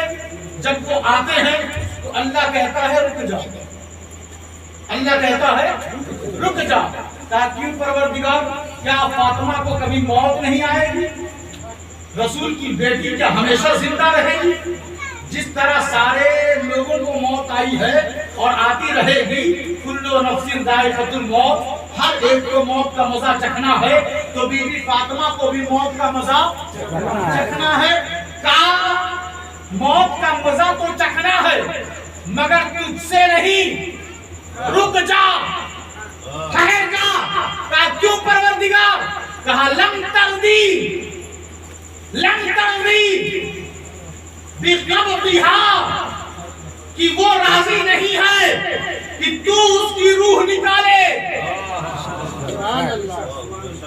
جب وہ آتے ہیں تو اللہ کہتا ہے رک جا، اللہ کہتا ہے رک جا، کیوں پروردگار، کیا فاطمہ کو کبھی موت نہیں آئے گی؟ رسول کی بیٹی کیا ہمیشہ زندہ رہے گی؟ جس طرح سارے لوگوں کو موت آئی ہے اور آتی رہے گی، کل نفس ذائقۃ الموت، ہر ایک کو موت کا مزہ چکھنا ہے، تو بی بی فاطمہ کو بھی موت کا مزہ چکھنا ہے۔ کہا موت کا مزہ تو چکھنا ہے مگر تجھ سے نہیں، رک جا، ٹھہر جا۔ کہا کیوں پروردگار؟ کہا لم ترضی بقبضها کہ وہ راضی نہیں ہے کہ تو اس کی روح نکالے.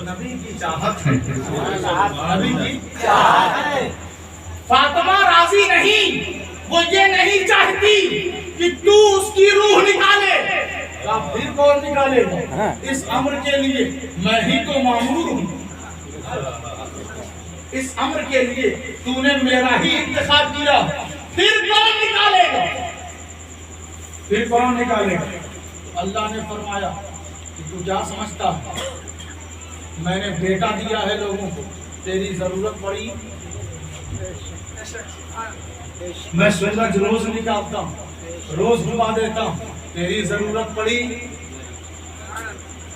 نبی کی چاہت ہے, نبی کی چاہت ہے. فاطمہ راضی نہیں, وہ یہ نہیں چاہتی کہ تو اس کی روح نکالے. پھر کون نکالے گا؟ اس امر کے لیے میں ہی تو مامور ہوں, اس امر کے لیے تو نے میرا ہی انتخاب کیا. پھر کون نکالے گا؟ پھر کون نکالے گا؟ تو اللہ نے فرمایا کہ تو کیا سمجھتا ہے, میں نے بیٹا دیا ہے لوگوں کو, تیری ضرورت پڑی میں سورج روز نکالتا ہوں, روز ڈبا دیتا ہوں, تیری ضرورت پڑی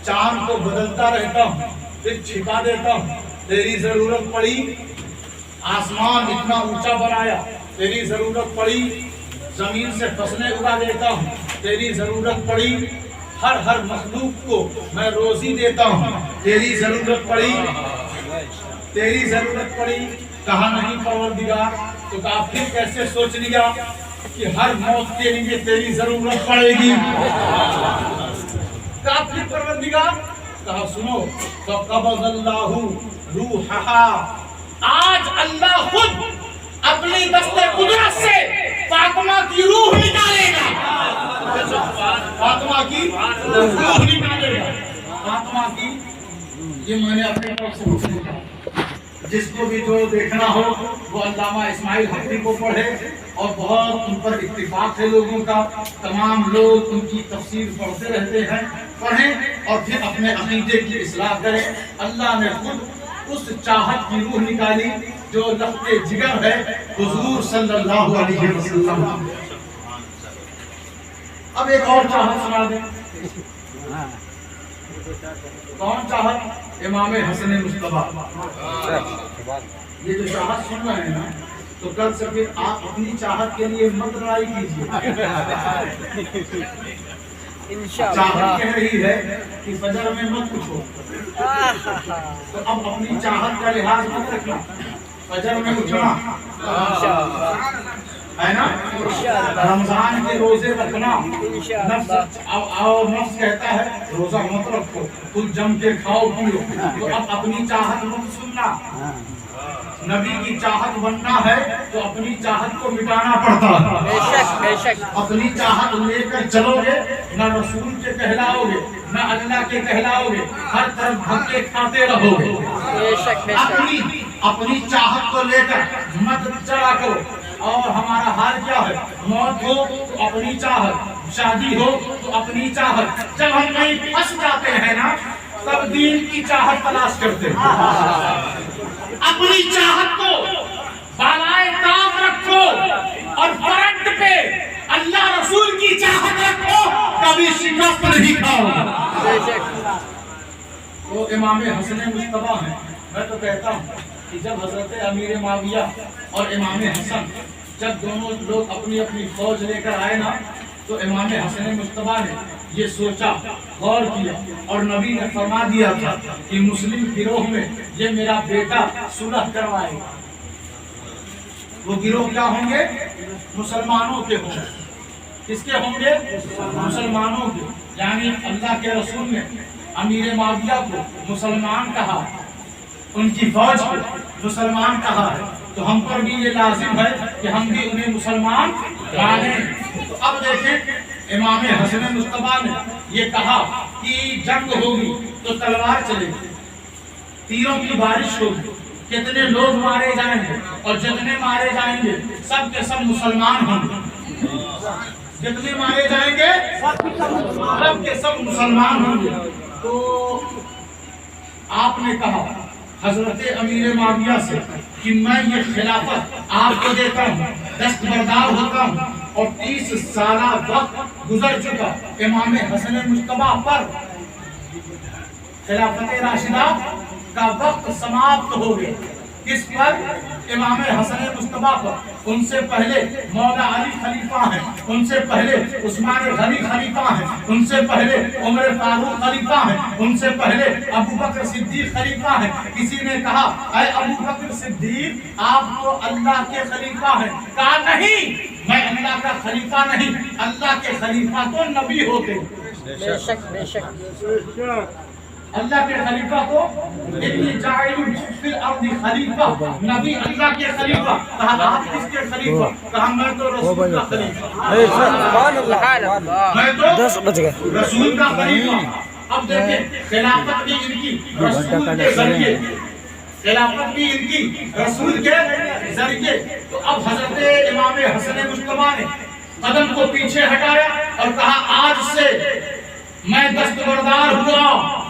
چاند کو بدلتا رہتا ہوں پھر چھپا دیتا ہوں, تیری ضرورت پڑی آسمان اتنا اونچا بنایا, تیری ضرورت پڑی زمین سے فصلیں اگا دیتا ہوں, تیری ضرورت پڑی ہر مخلوق کو میں روزی دیتا ہوں, تیری ضرورت پڑی, تیری ضرورت پڑی. کہا نہیں پروردگار, تو کہا پھر کیسے سوچ لیا کہ ہر موت کے لیے تیری ضرورت پڑے گی. کہا پھر پروردگار, کہا سنو فقبض اللہ روحہا, آج اللہ خود اپنی دست قدرت سے فاطمہ کی روح نکالے گا, فاطمہ کی روح نکالے گا. فاطمہ کی, یہ میں نے اپنے طرف سے حکم دیا, جس کو بھی جو دیکھنا ہو وہ علامہ اسماعیل حقی کو پڑھے, اور بہت ان پر اتفاق ہے لوگوں کا, تمام لوگ ان کی تفسیر پڑھتے رہتے ہیں, پڑھیں اور پھر اپنے عقیدے کی اصلاح کریں. اللہ نے خود اس چاہت کی روح نکالی جو لخت جگر ہے حضور صلی اللہ علیہ وسلم. اب ایک اور چاہت سنا دیں. کون چاہت؟ امام حسن مصطفیٰ. یہ جو چاہت سن رہے ہیں نا, تو کل سے پھر آپ اپنی چاہت کے لیے مت لڑائی کیجیے. چاہت کہہ رہی ہے کہ فجر میں مت اٹھو, تو اب اپنی چاہت کا لحاظ مت رکھنا, فجر میں اٹھنا ہے نا, رمضان کے روزے رکھنا. اور نفس کہتا ہے روزہ مت رکھو, خود جم کے کھاؤ پیو. تو اب اپنی چاہت مت سننا, نبی کی چاہت بننا ہے تو اپنی چاہت کو مٹانا پڑتا ہے. اپنی چاہت لے کر چلو گے, نہ رسول کے کہلاؤ گے نہ اللہ کے کہلاؤ گے, ہر طرف دھکے کھاتے رہو گے. اپنی چاہت کو لے کر مت چلا کرو. اور ہمارا حال کیا ہے, موت ہو تو اپنی چاہت, شادی ہو تو اپنی چاہت. جب ہم کہیں پھنس جاتے ہیں نا, تب دین کی چاہت تلاش کرتے ہیں. اپنی چاہت کو بالائے طاق رکھو اور فرنٹ پہ اللہ رسول کی چاہت رکھو, کبھی شکست نہیں کھاؤ. وہ امام حسن مصطفیٰ ہیں. میں تو کہتا ہوں کہ جب حضرت امیر معاویہ اور امام حسن جب دونوں لوگ اپنی اپنی فوج لے کر آئے نا, تو امام حسن مصطفیٰ نے یہ سوچا, غور کیا, اور نبی نے فرما دیا تھا کہ مسلم گروہ میں یہ میرا بیٹا صلح کروائے گا. وہ گروہ کیا ہوں گے؟ مسلمانوں کے ہوں گے. کس کے ہوں گے؟ مسلمانوں کے. یعنی اللہ کے رسول نے امیر معاویہ کو مسلمان کہا, ان کی فوج کو مسلمان کہا ہے, تو ہم پر بھی یہ لازم ہے کہ ہم بھی انہیں مسلمان مانیں. تو اب دیکھیں, امام حسن مصطفیٰ نے یہ کہا کہ جنگ ہوگی تو تلوار چلے گی, تیروں کی بارش ہوگی, کتنے لوگ مارے جائیں گے, اور جتنے مارے جائیں گے سب کے سب مسلمان ہوں گے. جتنے مارے جائیں گے سب کے سب مسلمان ہوں گے. تو آپ نے کہا حضرت امیر معاویہ سے کہ میں یہ خلافت آپ کو دیتا ہوں, دستبردار ہوتا ہوں, اور 30 سالہ وقت گزر چکا امام حسن مصطفیٰ پر, خلافت راشدہ کا وقت سماپت ہو گیا. کس پر؟ امام حسن مصطفیٰ پر. ان سے پہلے مولا علی خلیفہ ہیں, ان سے پہلے عثمان غنی خلیفہ ہیں, ان سے پہلے عمر فاروق خلیفہ ہیں, ان سے پہلے ابو بکر صدیق خلیفہ ہیں. کسی نے کہا اے ابو بکر صدیق آپ تو اللہ کے خلیفہ ہیں. کہا نہیں, میں اللہ کا خلیفہ نہیں, اللہ کے خلیفہ تو نبی ہوتے. بے شک بے شک. اللہ کے خلیفہ کو انی جاعل فی الارض خلیفہ, نبی اللہ کے خلیفہ. کہا آپ کس کے خلیفہ؟ کہا میں تو رسول کا خلیفہ. سبحان اللہ. میں تو رسول کا خلیفہ. اب دیکھیں خلافت بھی ان کی رسول کے ذریعے, خلافت بھی ان کی رسول کے ذریعے. تو اب حضرت امام حسن مصطفیٰ نے قدم کو پیچھے ہٹایا اور کہا آج سے میں دستبردار ہوا,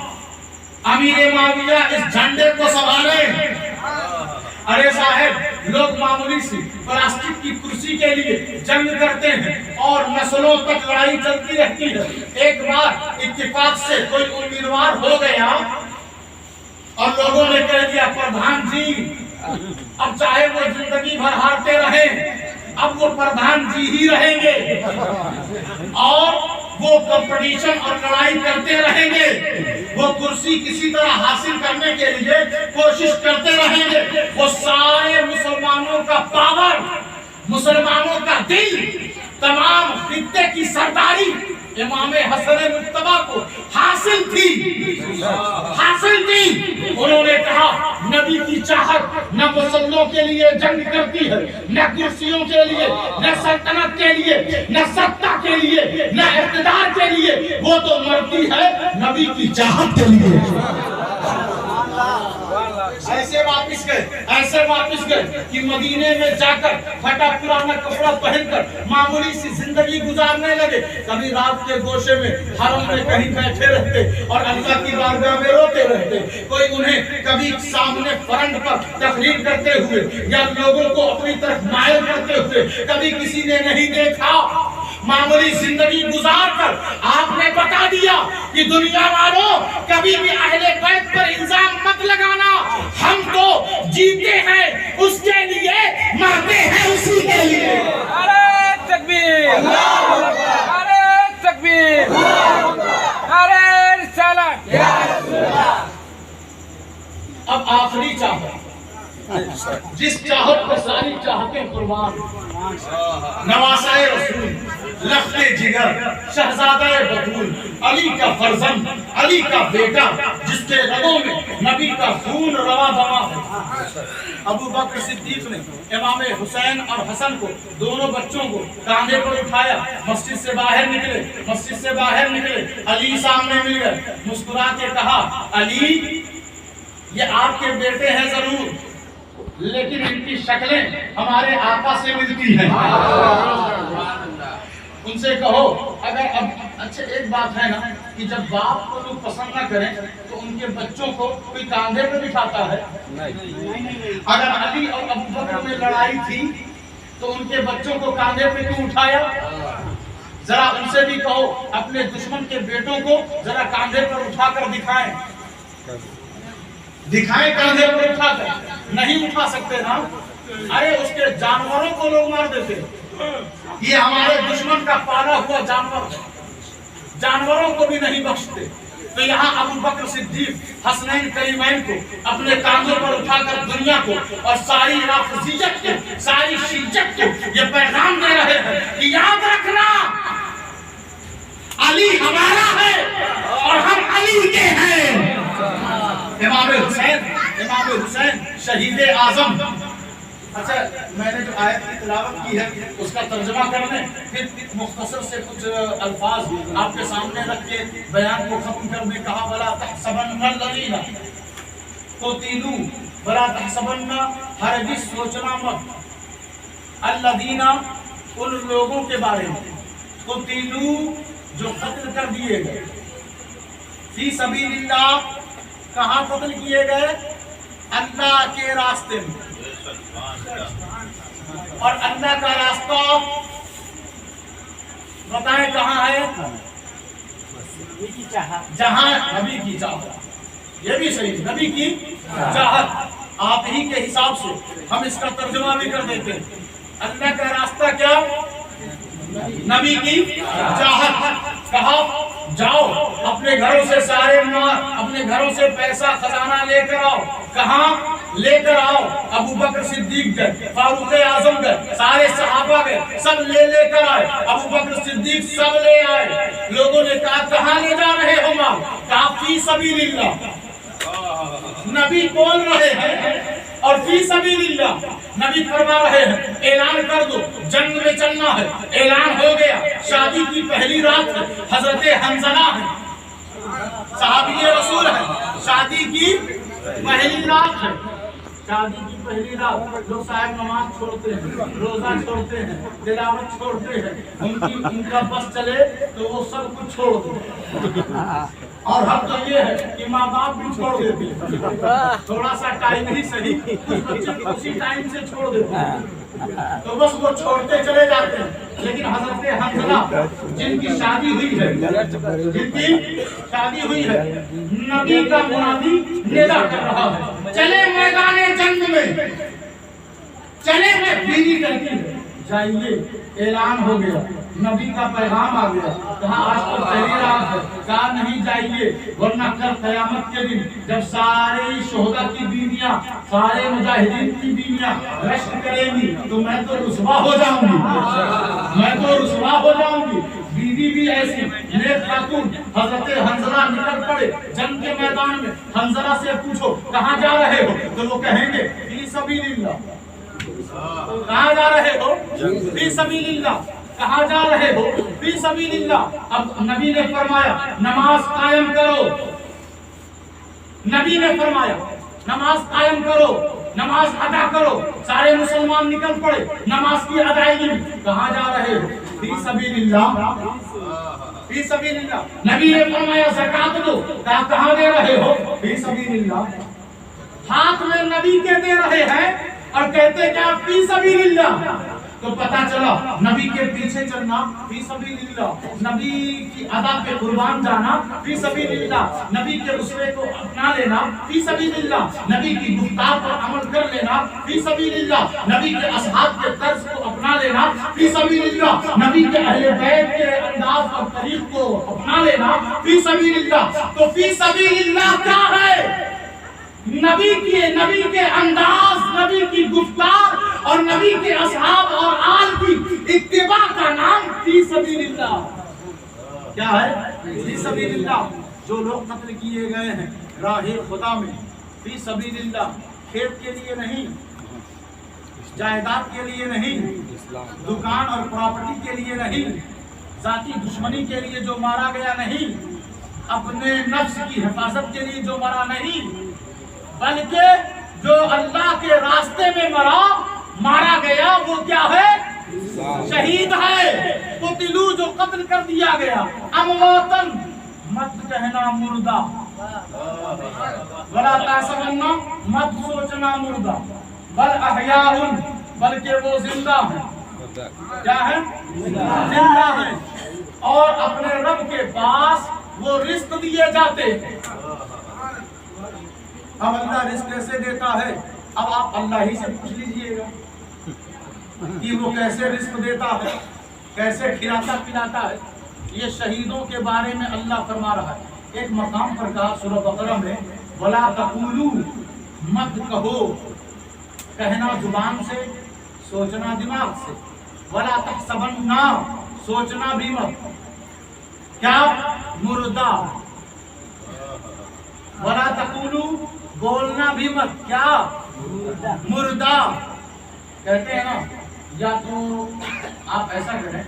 امیر معاویہ اس جھنڈے کو سنبھالے. ارے صاحب, لوگ معمولی سی پلاسٹک کی کرسی کے لیے جنگ کرتے ہیں اور نسلوں تک لڑائی چلتی رہتی ہے. ایک بار اتفاق سے کوئی امیدوار ہو گیا اور لوگوں نے کہہ دیا پردھان جی, اب چاہے وہ زندگی بھر ہارتے رہیں, اب وہ پردھان جی ہی رہیں گے اور وہ کمپٹیشن اور لڑائی کرتے رہیں گے, وہ کرسی کسی طرح حاصل کرنے کے لیے کوشش کرتے رہیں گے. وہ سارے مسلمانوں کا پاور, مسلمانوں کا دل, تمام خطے کی سرداری امام حسن مصطفیٰ کو حاصل تھی, حاصل تھی. انہوں نے کہا نبی کی چاہت نہ مسلوں کے لیے جنگ کرتی ہے, نہ کرسیوں کے لیے, نہ سلطنت کے لیے, نہ سطح کے لیے, نہ اقتدار کے لیے, وہ تو مرتی ہے نبی کی چاہت کے لیے. ایسے واپس گئے کہ مدینے میں جا کر پھٹا پرانا کپڑا پہن کر معمولی سی زندگی گزارنے لگے. کبھی رات کے گوشے میں حرم میں کہیں بیٹھے رہتے اور اللہ کی بارگاہ میں روتے رہتے. کوئی انہیں کبھی سامنے فرنٹ پر تقریر کرتے ہوئے یا لوگوں کو اپنی طرف مائل کرتے ہوئے کبھی کسی نے نہیں دیکھا. معمولی زندگی گزار کر آپ نے بتا دیا کہ دنیا والوں کبھی بھی اہل بیت پر الزام مت لگانا, ہم تو جیتے ہیں اس کے لیے, مرتے ہیں اسی کے لیے. نعرہ تکبیر, نعرہ تکبیر, نعرہ رسالت. اب آخری چاہت, جس چاہت پر ساری چاہتیں قربان, نواسہ رسول, لخت جگر, شہزادہ بطول, علی کا فرزند, علی کا بیٹا, جس کے رگوں میں نبی کا خون رواں دواں ہے. ابو بکر صدیق نے امام حسین اور حسن کو, دونوں بچوں کو کاندھے پر اٹھایا, مسجد سے باہر نکلے. علی سامنے مل گئے, مسکرا کے کہا علی یہ آپ کے بیٹے ہیں ضرور, لیکن ان کی شکلیں ہمارے آقا سے ملتی ہیں. ان سے کہو اگر اب اچھا ایک بات ہے نا کہ جب باپ کو لوگ پسند نہ کریں تو ان کے بچوں کو کوئی کاندھے پہ بٹھاتا ہے. اگر علی اور ابو بکر میں لڑائی تھی تو ان کے بچوں کو کاندھے پہ کیوں اٹھایا؟ ذرا ان سے بھی کہو اپنے دشمن کے بیٹوں کو ذرا کاندھے پر اٹھا کر دکھائیں کاندھے پر اٹھا کر. نہیں اٹھا سکتے نا, ارے اس کے جانوروں کو لوگ مار دیتے. یہ ہمارے دشمن کا پالا ہوا جانور, جانوروں کو بھی نہیں بخشتے. تو یہاں ابو بکر صدیق حسنین کریمین کو اپنے کاندھوں پر اٹھا کر دنیا کو اور ساری رافضیت کو, ساری شیعت کو یہ پیغام دے رہے ہیں کہ یاد رکھنا علی ہمارا ہے اور ہم علی کے ہیں. امام حسین شہید اعظم. اچھا میں نے جو آیت کی تلاوت کی ہے اس کا ترجمہ کرنے پھر مختصر سے کچھ الفاظ آپ کے سامنے رکھ کے بیان کو ختم کرنے کہا ولا تحسبن الذین قتلوا, ولا تحسبن, ہرگز سوچنا مت, الذین ان لوگوں کے بارے میں, قتلوا جو قتل کر دیے گئے, فی سبیل اللہ کہاں قتل کیے گئے؟ اللہ کے راستے میں. اور اللہ کا راستہ بتائیں کہاں ہے؟ جہاں نبی کی چاہت. یہ بھی صحیح, نبی کی چاہت. آپ ہی کے حساب سے ہم اس کا ترجمہ بھی کر دیتے ہیں۔ اللہ کا راستہ کیا؟ نبی کی چاہت۔ کہا جاؤ اپنے گھروں سے سارے مال، اپنے گھروں سے پیسہ خزانہ لے کر آؤ۔ کہاں لے کر آؤ؟ ابو بکر صدیق گئے، فاروق اعظم گئے، سارے صحابہ گئے، سب لے کر آئے۔ ابو بکر صدیق سب لے آئے۔ لوگوں نے کہا کہاں لے جا رہے ہو مال؟ کہا فی سبیل اللہ۔ نبی بول رہے ہیں اور فی سبیل اللہ نبی فرما رہے ہیں اعلان کر دو جنگ میں چلنا ہے۔ اعلان ہو گیا، شادی کی پہلی رات ہے، حضرت حنظلہ ہے، صحابی رسول ہے، شادی کی پہلی رات ہے، شادی کی پہلی رات۔ لوگ صاحب نماز چھوڑتے ہیں، روزہ چھوڑتے ہیں، تلاوت چھوڑتے ہیں، ان کا بس چلے تو وہ سب کچھ چھوڑ دیں۔ اور حق تو یہ ہے کہ ماں باپ بھی چھوڑ دیتے ہیں، تھوڑا سا ٹائم ہی صحیح، کچھ بچے اسی ٹائم سے چھوڑ دیتے ہیں، تو بس وہ چھوڑتے چلے جاتے ہیں۔ لیکن حضرت حنظلہ جن کی شادی ہوئی ہے، جن کی شادی ہوئی ہے، نبی کا منادی ندا کر رہا ہے چلے میدان جنگ میں، چلے میں بیوی کہتی ہے جائیے۔ اعلان ہو گیا، نبی کا پیغام آ گیا، کہا آج تو پہلی رات ہے، کہا نہیں جائیے ورنہ کل قیامت کے دن جب سارے شہداء کی بیویاں، سارے مجاہدین کی بیویاں رشک کریں گی تو میں تو رسوا ہو جاؤں گی، میں تو رسوا ہو جاؤں گی۔ بیوی بھی ایسی نیک خاتون حضرت حنظلہ نکل پڑے جنگ کے میدان میں۔ حنظلہ سے پوچھو کہاں جا رہے ہو؟ تو وہ کہیں گے فی سبیل اللہ۔ کہاں جا رہے ہو؟ فی سبیل اللہ۔ کہاں جا رہے ہو؟ فی سبیل اللہ۔ اب نبی نے فرمایا نماز قائم کرو، نبی نے فرمایا نماز قائم کرو، نماز ادا کرو۔ سارے مسلمان نکل پڑے نماز کی ادائیگی میں۔ کہاں جا رہے ہو؟ فی سبیل اللہ، فی سبیل اللہ۔ نبی نے فرمایا زکات دو، کہاں دے رہے ہو؟ فی سبیل اللہ۔ ہاتھ میں نبی کے دے رہے ہیں اور کہتے کیا فی سبیل اللہ۔ تو پتا چلا نبی کے پیچھے چلنا فی سبیل اللہ، نبی کی ادا پہ قربان جانا فی سبیل اللہ، نبی کے اسوے کو اپنا لینا فی سبیل اللہ، نبی کی گفتار پر عمل کر لینا فی سبیل اللہ، نبی کے اصحاب کے طرز کو اپنا لینا فی سبیل اللہ، نبی کے اہل بیت کے انداز اور طریق کو اپنا لینا فی سبیل اللہ۔ تو فی سبیل اللہ کیا ہے؟ نبی کے انداز، نبی کی گفتار اور نبی کے اصحاب اور آل کی اتباع کا نام فی سبیل اللہ۔ کیا ہے؟ فی سبیل اللہ۔ جو لوگ قتل کیے گئے ہیں راہ خدا میں، فی سبیل اللہ، کھیت کے لیے نہیں، جائیداد کے لیے نہیں، دکان اور پراپرٹی کے لیے نہیں، ذاتی دشمنی کے لیے جو مارا گیا نہیں، اپنے نفس کی حفاظت کے لیے جو مرا نہیں، بلکہ جو اللہ کے راستے میں مارا گیا وہ کیا ہے؟ شہید ہے۔ قتلو جو قتل کر دیا گیا، امواتن مت کہنا مردہ، ولا تحسبن مت سوچنا مردہ، بل احیاء بلکہ وہ زندہ ہیں۔ کیا ہے؟ زندہ ہیں اور اپنے رب کے پاس وہ رزق دیے جاتے ہیں۔ اب اللہ رزق کیسے دیتا ہے؟ اب آپ اللہ ہی سے پوچھ لیجئے گا کہ وہ کیسے رزق دیتا ہے، کیسے کھلاتا پلاتا ہے۔ یہ شہیدوں کے بارے میں اللہ فرما رہا ہے۔ ایک مقام پر کہا سورہ بقرہ میں وَلَا تَقُولُوا، مت کہو، کہنا زبان سے، سوچنا دماغ سے، وَلَا تَحْسَبَنَّ، سوچنا بھی مت، کیا؟ مردہ، وَلَا تَقُولُوا، بولنا بھی مت، کیا؟ مردہ۔ کہتے ہیں نا، یا تو آپ ایسا کریں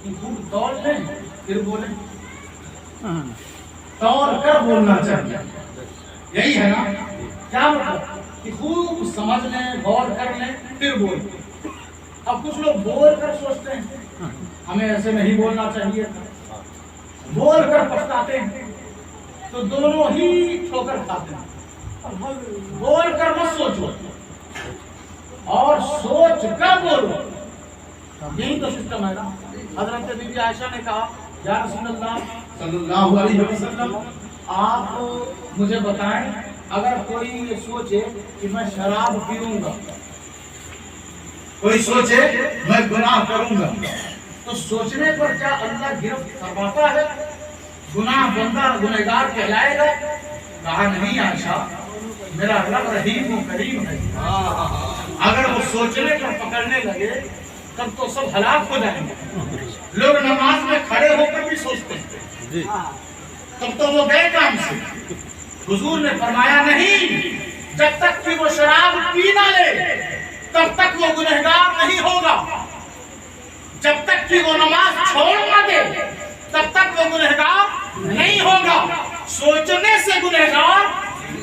کہ خوب دوڑ لیں پھر بولیں، دوڑ کر بولنا چاہیے، یہی ہے نا؟ کیا مطلب کہ خوب سمجھ لیں، غور کر لیں پھر بولیں۔ اب کچھ لوگ بول کر سوچتے ہیں ہمیں ایسے نہیں بولنا چاہیے، بول کر پچھتاتے ہیں، تو دونوں ہی ٹھوکر کھاتے ہیں۔ بول کر مت سوچو اور سوچ کر بولو، یہی تو سسٹم ہے نا۔ حضرت بی بی عائشہ نے کہا یا رسول اللہ صلی اللہ علیہ وسلم، آپ مجھے بتائیں اگر کوئی یہ سوچے کہ میں شراب پیوں گا، کوئی سوچے میں گناہ کروں گا، تو سوچنے پر کیا اللہ گرفت فرماتا ہے؟ گناہ بندہ گنہگار کہلائے گا؟ کہا نہیں عائشہ، میرا رب رحیم و کریم ہے۔ اگر وہ سوچنے پر پکڑنے لگے تب تو سب ہلاک ہو جائیں گے۔ لوگ نماز میں کھڑے ہو کر بھی سوچتے ہیں، تب تو وہ گئے کام سے۔ حضور نے فرمایا نہیں، جب تک کہ وہ شراب پی نہ لے تب تک وہ گنہگار نہیں ہوگا، جب تک کہ وہ نماز چھوڑ نہ دے تب تک وہ گنہگار نہیں ہوگا۔ سوچنے سے گنہگار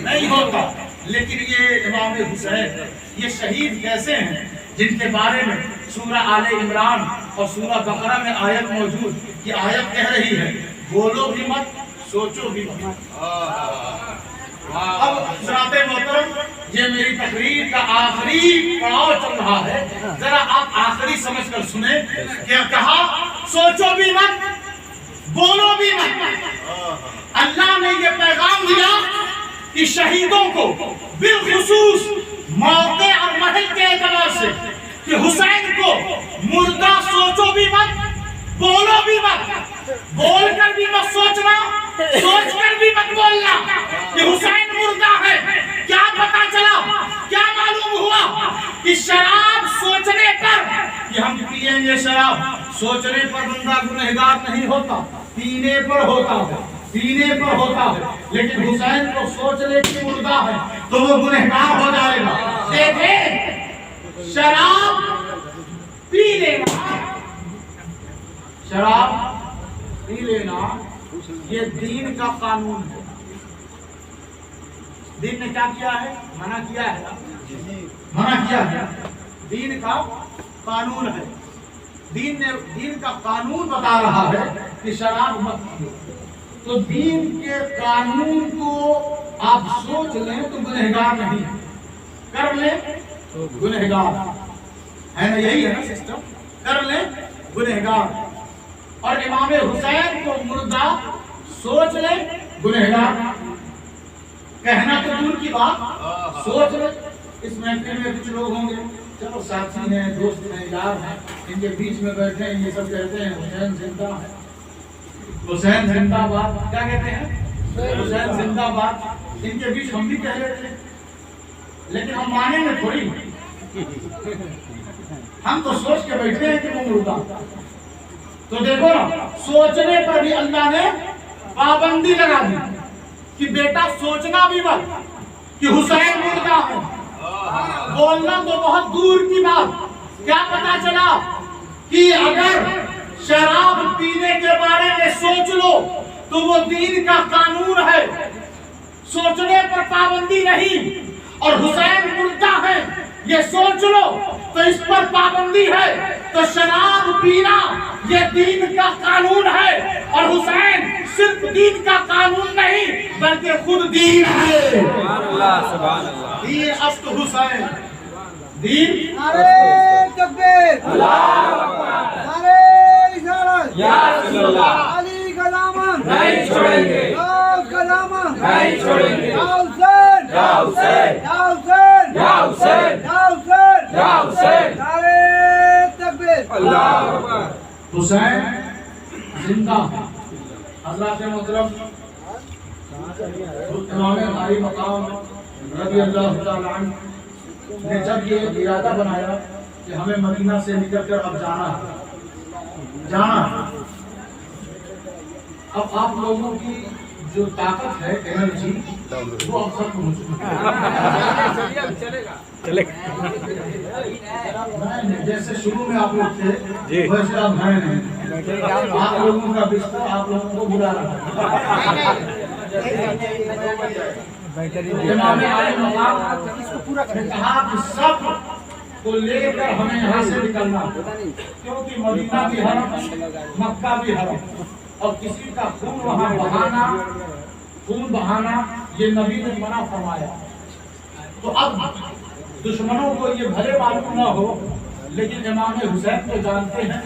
نہیں ہوتا۔ لیکن یہ امام حسین یہ شہید کیسے ہیں جن کے بارے میں سورہ آل عمران اور سورہ بقرہ میں آیت موجود، یہ آیت کہہ رہی ہے بولو بھی مت، سوچو بھی مت۔ اب حضرات محترم، یہ میری تقریر کا آخری پڑاؤ چل رہا ہے، ذرا آپ آخری سمجھ کر سنیں۔ کیا کہا؟ سوچو بھی مت، بولو بھی مت۔ اللہ نے یہ پیغام دیا کہ شہیدوں کو بالخصوص موقع اور محل کے اعتبار سے کہ حسین کو مردہ سوچو بھی مت، بولو بھی مت، بول کر بھی مت سوچنا، سوچ کر بھی مت بولنا کہ حسین مردہ ہے۔ کیا پتا چلا، کیا معلوم ہوا کہ شراب سوچنے پر کہ ہم پیئیں گے شراب، سوچنے پر بندہ گنہگار نہیں ہوتا، پینے پر ہوتا ہے، پینے پر ہوتا ہے۔ لیکن حسین کو سوچ لے کہ مردہ ہے تو وہ گنہگار ہو جائے گا۔ دیکھیں، شراب پی لینا، شراب پی لینا یہ دین کا قانون ہے۔ دین نے کیا کیا ہے؟ منع کیا ہے، منع کیا ہے۔ دین کا قانون ہے، دین کا قانون بتا رہا ہے کہ شراب مت پیو۔ تو دین کے قانون کو آپ سوچ لیں تو گنہگار نہیں، کر لیں تو گنہگار ہے نا، یہی ہے نا سسٹم، کر لیں گنہگار۔ اور امام حسین کو مردہ سوچ لیں گنہگار، کہنا تو دور کی بات، سوچ لیں۔ اس محفل میں کچھ لوگ ہوں گے، چلو ساتھی ہیں، دوست ہیں، یار ہیں، ان کے بیچ میں بیٹھے ہیں، یہ سب کہتے ہیں حسین زندہ ہے، حسین زندہ باد، کیا کہتے ہیں؟ حسین زندہ باد۔ ان کے بیچ ہم بھی کہہ لیتے ہیں، لیکن ہم مانیں گے تھوڑی، ہم تو سوچ کے بیٹھے ہیں کہ وہ مردہ۔ تو دیکھو نا، سوچنے پر بھی اللہ نے پابندی لگا دی کہ بیٹا سوچنا بھی مت کہ حسین مردہ ہے۔ بولنا تو بہت دور کی بات، کیا پتا چلا کہ اگر شراب پینے کے بارے میں سوچ لو تو وہ دین کا قانون ہے، سوچنے پر پابندی نہیں۔ اور حسین مردہ ہے یہ سوچ لو تو اس پر پابندی ہے۔ تو شراب پینا یہ دین کا قانون ہے، اور حسین صرف دین کا قانون نہیں بلکہ خود دین ہے۔ دین است حسین، دین۔ نعرہ تکبیر، اللہ اکبر، نعرہ رسالت، یا رسول اللہ، علی کا دامن نہیں چھوڑیں گے، غوث کا دامن نہیں چھوڑیں گے، یا حسین، یا حسین، یا حسین، یا حسین، یا حسین، یا حسین، نعرہ تکبیر، اللہ اکبر۔ حسین زندہ ہے۔ حضرات محترم، امام عالی مقام رضی اللہ تعالی عنہ نے جب یہ ارادہ بنایا کہ ہمیں مدینہ سے نکل کر اب جانا ہے، اب آپ لوگوں کی جو طاقت ہے، انرجی، وہ اب ختم ہو چکی ہے۔ جیسے شروع میں آپ لوگ تھے ویسے اب ہیں نہیں، آپ لوگوں کا بستر آپ لوگوں کو بلا رہا ہے۔ امام عالی مقام نے کہا کہ سب کو لے کر ہمیں یہاں سے نکلنا، کیونکہ مدینہ بھی حرم، مکہ بھی حرم، اور کسی کا خون وہاں بہانا یہ نبی نے منع فرمایا۔ تو اب دشمنوں کو یہ بھلے معلوم نہ ہو، لیکن امام حسین کو جانتے ہیں،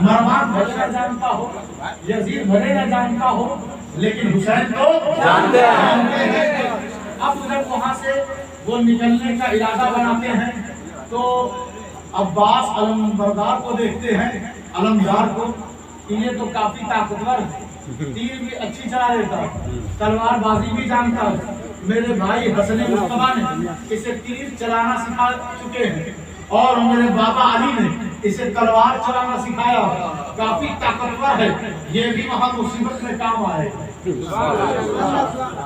مروان بھلے نہ جانتا ہو، یزید بھلے نہ جانتا ہو، لیکن حسین کو جانتے ہیں۔ اب جب وہاں سے وہ نکلنے کا ارادہ بناتے ہیں تو عباس علمبردار کو دیکھتے ہیں، علمدار کو، کہ یہ تو کافی طاقتور ہے، تیر بھی اچھی چلا لیتا ہے، تلوار بازی بھی جانتا ہے، میرے بھائی حسن مصطفیٰ نے اسے تیر چلانا سکھا چکے ہیں اور میرے بابا علی نے اسے تلوار چلانا سکھایا، کافی طاقتور ہے، یہ بھی وہاں مصیبت میں کام آئے گا،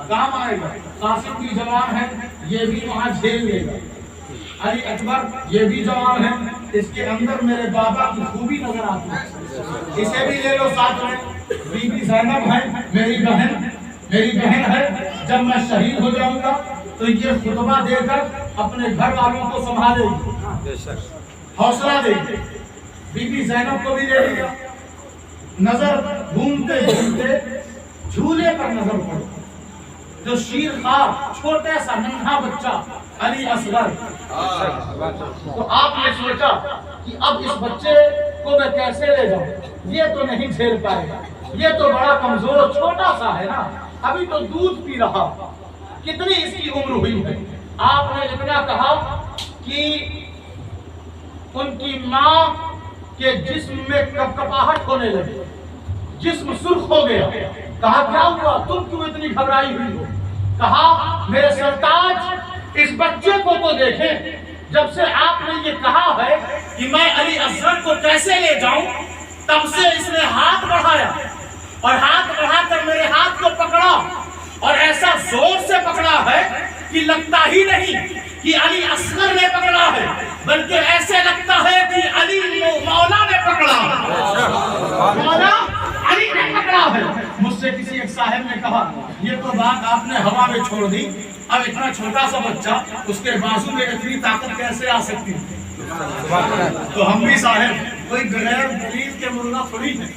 کام آئے گا۔ قاسم بھی جوان ہے، یہ بھی وہاں جھیل لے گا۔ علی اکبر یہ بھی جوان ہے، اس کے اندر میرے بابا کی خوبی نظر آتی ہے، اسے بھی لے لو ساتھ میں۔ بی بی زینب ہے میری بہن ہے، جب میں شہید ہو جاؤں گا تو یہ خطبہ دے کر اپنے گھر والوں کو سنبھالے گی، حوصلہ دے گی۔ بی بی زینب کو بھی لے لیا۔ نظر گھومتے گھومتے جھولے پر نظر پڑی، جو شیر خوار چھوٹے سا ننھا بچہ علی اصغر، تو آپ نے سوچا کہ اب اس بچے کو میں کیسے لے جاؤں، یہ تو نہیں جھیل پائے گا، یہ تو بڑا کمزور چھوٹا سا ہے نا، ابھی تو دودھ پی رہا، کتنی اس کی عمر ہوئی ہے۔ آپ نے اتنا کہا کہ ان کی ماں کے جسم میں کپکپاہٹ ہونے لگی، جسم سرخ ہو گیا۔ کہا کیا ہوا، تم کیوں اتنی گھبرائی ہوئی ہو؟ کہا میرے سرتاج اس بچے کو تو دیکھیں، جب سے آپ نے یہ کہا ہے کہ میں علی اصغر کو کیسے لے جاؤں، تب سے اس نے ہاتھ بڑھایا اور ہاتھ بڑھا کر میرے ہاتھ کو پکڑا اور ایسا زور سے پکڑا ہے کہ لگتا ہی نہیں کہ علی اصغر نے پکڑا ہے، بلکہ ایسے لگتا ہے کہ علی مولا نے پکڑا، مولا علی نے پکڑا ہے۔ مجھ سے کسی ایک صاحب نے کہا یہ تو بات آپ نے ہوا میں چھوڑ دی، اب اتنا چھوٹا سا بچہ اس کے بازو میں اتنی طاقت کیسے آ سکتی ہے؟ تو ہم بھی صاحب کوئی بغیر دلیل کے ملا تھوڑی ہے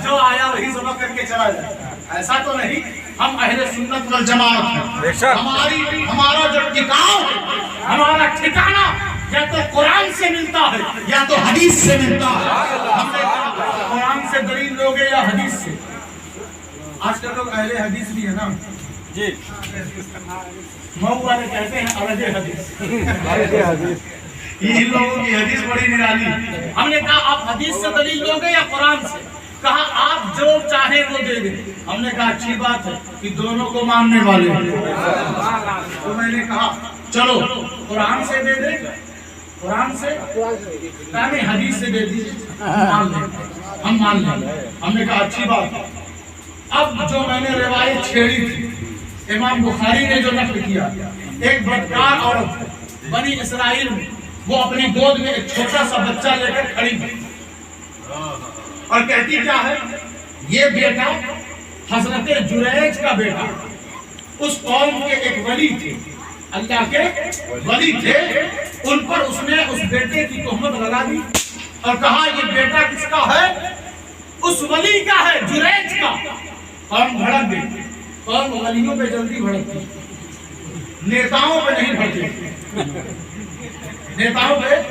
جو آیا وہی سبق کر کے چلا جائے، ایسا تو نہیں۔ ہم اہل سنت والجماعت ہیں، ہمارا جو ٹکاؤ ہے، ہمارا ٹھکانہ یا تو قرآن سے ملتا ہے یا تو حدیث سے ملتا ہے۔ ہم نے قرآن سے دلیل لوگے یا حدیث سے؟ آج کل لوگ اہل حدیث بھی ہے نا جی، مئو والے کہتے ہیں ارج حدیث، ان لوگوں کی حدیث بڑی نرالی۔ ہم نے کہا آپ حدیث سے دلیل لوگے یا قرآن سے؟ کہا آپ جو چاہیں وہ دے دیں۔ ہم نے کہا اچھی بات ہے کہ دونوں کو ماننے والے ہیں، تو میں نے کہا چلو قرآن سے دے دیں، قرآن سے نہیں حدیث سے دے دیجیے، ہم مان لیں۔ ہم نے کہا اچھی بات ہے۔ اب جو میں نے روایت چھیڑی تھی، امام بخاری نے جو نقل کیا، ایک بدکار عورت بنی اسرائیل میں، وہ اپنی گود میں ایک چھوٹا سا بچہ لے کر کھڑی تھی اور کہتی کیا ہے، یہ بیٹا حضرت جریج کا بیٹا، اس قوم کے ایک ولی تھے، اللہ کے ولی تھے، ان پر اس نے اس بیٹے کی تہمت لگا دی اور کہا یہ بیٹا کس کا ہے؟ اس ولی کا ہے، جریج کا۔ قوم بھڑک گئی، قوم ولیوں پہ جلدی بھڑکتی، نیتاؤں پہ نہیں بھڑکتی، نیتاؤں پہ،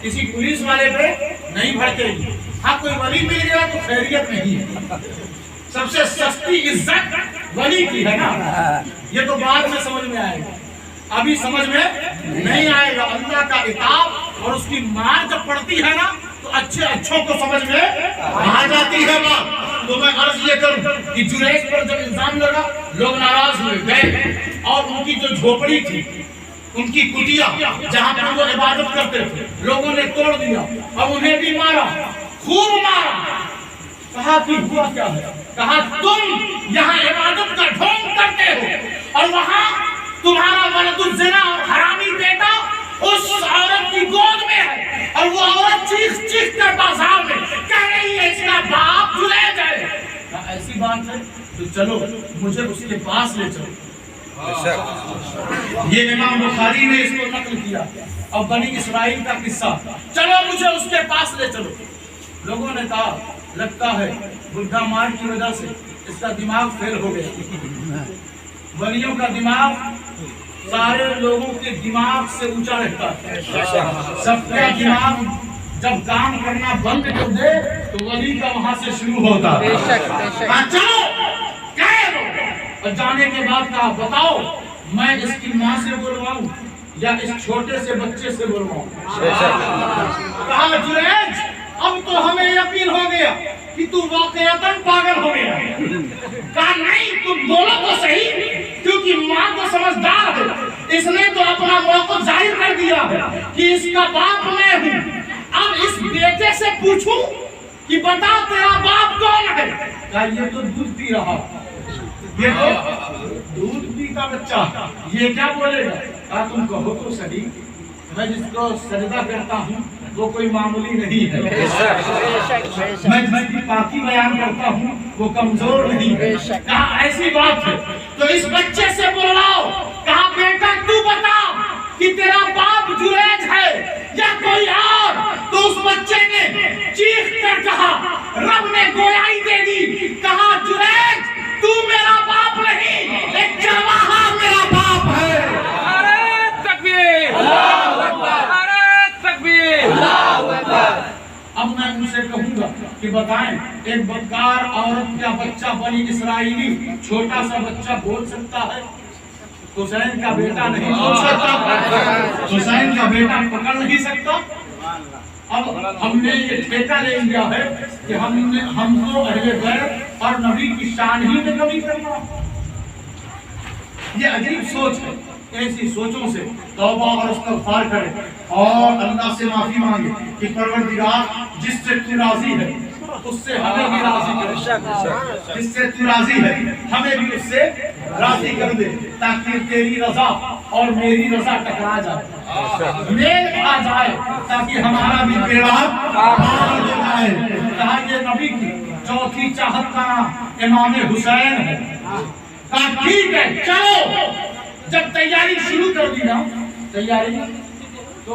کسی پولیس والے پہ نہیں بھڑکے گی۔ ہاں کوئی ولی مل گیا تو خیریت نہیں ہے، سب سے سستی عزت ولی کی ہے نا، یہ تو بعد میں سمجھ میں آئے گا، ابھی سمجھ میں نہیں آئے گا۔ اللہ کا عتاب اور اس کی مار جب پڑتی ہے نا تو اچھے اچھوں کو سمجھ میں آ جاتی ہے بات۔ تو میں عرض یہ کروں کہ جریج پر جب الزام لگا، لوگ ناراض ہوئے گئے اور ان کی جو جھوپڑی تھی، ان کی کٹیا جہاں پر وہ عبادت کرتے تھے، لوگوں نے توڑ دیا اور انہیں بھی مارا، خوب مارا۔ کہا کہ ہوا کیا ہے؟ کہا تم یہاں عبادت کا ڈھونگ کرتے ہو اور وہاں تمہارا ولد الزنا اور حرامی بیٹا اس عورت کی گود میں ہے اور وہ عورت چیخ چیخ کر بازار میں کہہ رہی ہے اس کا باپ جریج ہے۔ کہا ایسی بات ہے تو چلو مجھے اس کے پاس لے چلو۔ یہ امام بخاری نے اس کو نقل کیا اور بنی اسرائیل کا قصہ، چلو مجھے اس کے پاس لے چلو۔ لوگوں نے کہا لگتا ہے بڈھا مار کی وجہ سے اس کا دماغ فیل ہو گیا۔ ولیوں کا دماغ سارے لوگوں کے دماغ سے اونچا رہتا ہے، سب کا دماغ جب کام کرنا بند کر دے تو ولی کا وہاں سے شروع ہوتا ہے۔ چلو اور جانے کے بعد کہا بتاؤ میں اس کی ماں سے بلواؤں یا اس چھوٹے سے بچے سے بلواؤں؟ کہا جریج اب تو ہمیں یقین ہو گیا کہ تو واقعتاً پاگل ہو گیا۔ کہا نہیں تم بولو تو صحیح، کیونکہ ماں تو سمجھدار ہے، اس نے تو اپنا موقف ظاہر کر دیا ہے کہ اس کا باپ میں ہوں۔ اب اس بیٹے سے پوچھوں کہ بتا تیرا باپ کون ہے؟ کہا یہ تو دودھ پی رہا، یہ تو دودھ پیتا بچہ، یہ کیا بولے گا؟ کہا تم کہو تو صحیح، میں جس کو سجدہ کرتا ہوں وہ کوئی معمولی نہیں ہے، میں جس کی پاکی بیان کرتا ہوں وہ کمزور نہیں ہے۔ کہا ایسی بات ہے تو اس بچے سے بلاؤ۔ کہا بیٹا تو بتا کہ تیرا باپ جریج ہے یا کوئی اور؟ تو اس بچے نے چیخ کر کہا، رب نے گویائی دے دی، کہا جریج تو میرا باپ نہیں، ایک جواہر میرا باپ ہے۔ نعرہ تکبیر، اللہ اکبر، نعرہ تکبیر، اللہ اکبر۔ اب میں ان سے کہوں گا کہ بتائیں ایک بدکار عورت کا بچہ بنی اسرائیلی چھوٹا سا بچہ بول سکتا ہے؟ حسین کا بیٹا نہیں بول سکتا، حسین کا بیٹا پکڑ نہیں سکتا۔ اب ہم نے یہ ٹھیکہ لے لیا ہے کہ ہم کو اہل بیت اور نبی کی شان ہی میں کمی کرنا۔ یہ عجیب سوچ ہے، ایسی سوچوں سے توبہ اور استغفار کریں اور اللہ سے معافی مانگے کہ پروردگار جس سے تو راضی ہے اس سے ہمیں بھی راضی کر، جس سے تو راضی ہے ہمیں بھی اس سے راضی کر دے، تاکہ تیری رضا اور میری رضا ٹکرا جائے، میل آ جائے، تاکہ ہمارا بھی بیڑا پار ہو جائے۔ کہا یہ نبی کی چوتھی چاہت کا نام امام حسین ہے۔ کہا ٹھیک ہے چلو۔ جب تیاری شروع کر دی نا تیاری، تو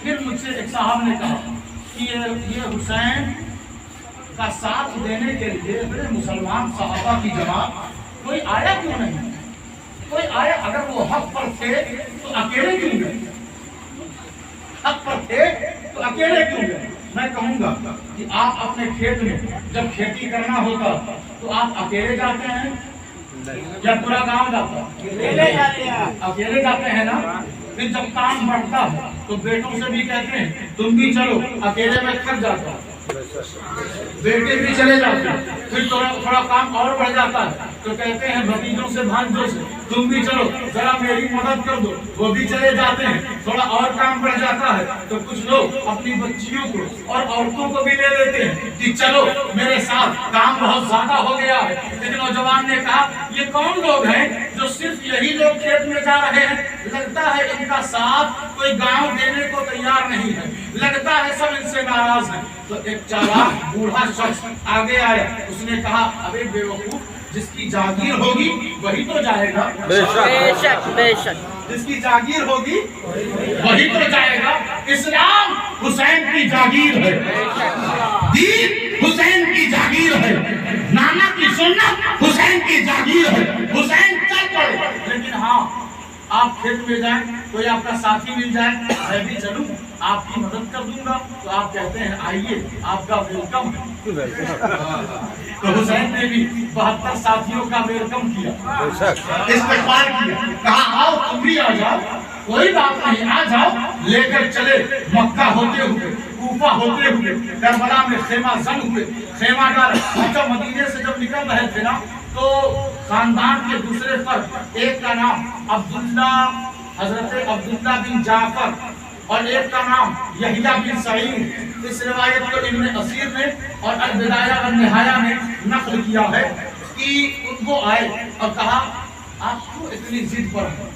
پھر مجھ سے ایک صاحب نے کہا کہ یہ حسین کا ساتھ دینے کے لیے بڑے مسلمان صحابہ کی جماعت کوئی آیا کیوں نہیں؟ کوئی آیا؟ اگر وہ حق پر تھے تو اکیلے کیوں گئے؟ حق پر تھے تو اکیلے کیوں گئے؟ میں کہوں گا کہ آپ اپنے کھیت میں جب کھیتی کرنا ہوتا تو آپ اکیلے جاتے ہیں یا پورا گاؤں جاتا ہے؟ اکیلے جاتے ہیں نا۔ پھر جب کام بڑھتا ہے تو بیٹوں سے بھی کہتے ہیں تم بھی چلو، اکیلے میں تھک جاتا ہے، بیٹے بھی چلے جاتے ہیں۔ پھر تھوڑا کام اور بڑھ جاتا ہے تو کہتے ہیں بھتیجوں سے بھانجوں سے تم بھی چلو ذرا میری مدد کر دو، وہ بھی چلے جاتے ہیں۔ تھوڑا اور کام بڑھ جاتا ہے تو کچھ لوگ اپنی بچیوں کو اور عورتوں کو بھی لے لیتے ہیں کہ چلو میرے ساتھ، کام بہت زیادہ ہو گیا ہے۔ لیکن نوجوان نے کہا یہ کون لوگ ہیں جو صرف یہی لوگ کھیت میں جا رہے ہیں؟ لگتا ہے ان کا ساتھ کوئی گاؤں دینے کو تیار نہیں ہے، لگتا ہے سب ان سے ناراض ہیں۔ تو ایک چالاک بوڑھا شخص آگے آیا، اس نے کہا ابے بے وقوف، جس کی جاگیر ہوگی وہی تو جائے گا۔ بے شک بے شک، جس کی جاگیر ہوگی وہی تو جائے گا۔ اسلام حسین کی جاگیر ہے، دین حسین کی جاگیر ہے، نانا کی سنت حسین کی جاگیر ہے۔ حسین چل پڑے، لیکن ہاں آپ کھیت میں جائیں، کوئی آپ کا ساتھی مل جائے، میں بھی چلوں آپ کی مدد کر دوں گا، تو آپ کہتے ہیں آئیے آپ کا ویلکم۔ تو حسین نے بھی 72 ساتھیوں کا ویلکم کیا، استقبال کیا، کہا آؤ تم بھی آ جاؤ، کوئی بات نہیں آ جاؤ۔ لے کر چلے مکہ ہوتے ہوئے، کوفہ ہوتے ہوئے، کربلا میں خیمہ زن ہوئے، خیمہ ڈالے۔ اچھا مدینے سے جب نکل رہے تھے نا تو خاندان کے دوسرے فرد، ایک کا نام عبداللہ، حضرت عبداللہ بن جعفر، اور ایک کا نام یحییٰ بن سعید۔ اس روایت کو ابن اسیر نے اور البدایہ والنہایہ نے نقل کیا ہے کہ ان کو آئے اور کہا آپ کیوں اتنی ضد پر ہیں،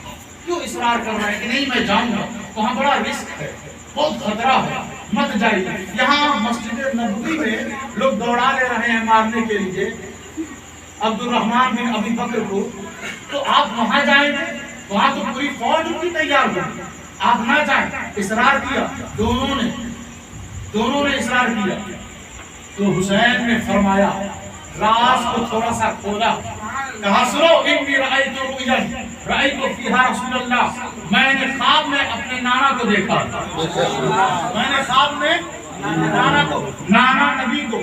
کیوں اصرار کر رہے ہیں کہ نہیں میں جاؤں گا، وہاں بڑا رسک ہے، بہت خطرہ ہے، مت جائیے۔ یہاں مسجد نبوی میں لوگ دوڑا لے رہے ہیں مارنے کے لیے عبد الرحمن بن ابی بکر کو، تو آپ وہاں جائیں گے؟ وہاں تو پوری فوج کی تیار ہوگی، آپ نہ جائیں۔ اصرار کیا، دونوں نے اصرار کیا۔ تو حسین نے فرمایا، راز کو تھوڑا سا کھولا، کہا سنو انی رأیت رؤیا رأیت فیہا رسول اللہ، میں نے خواب میں اپنے نانا کو دیکھا، میں نے خواب میں نانا نبی کو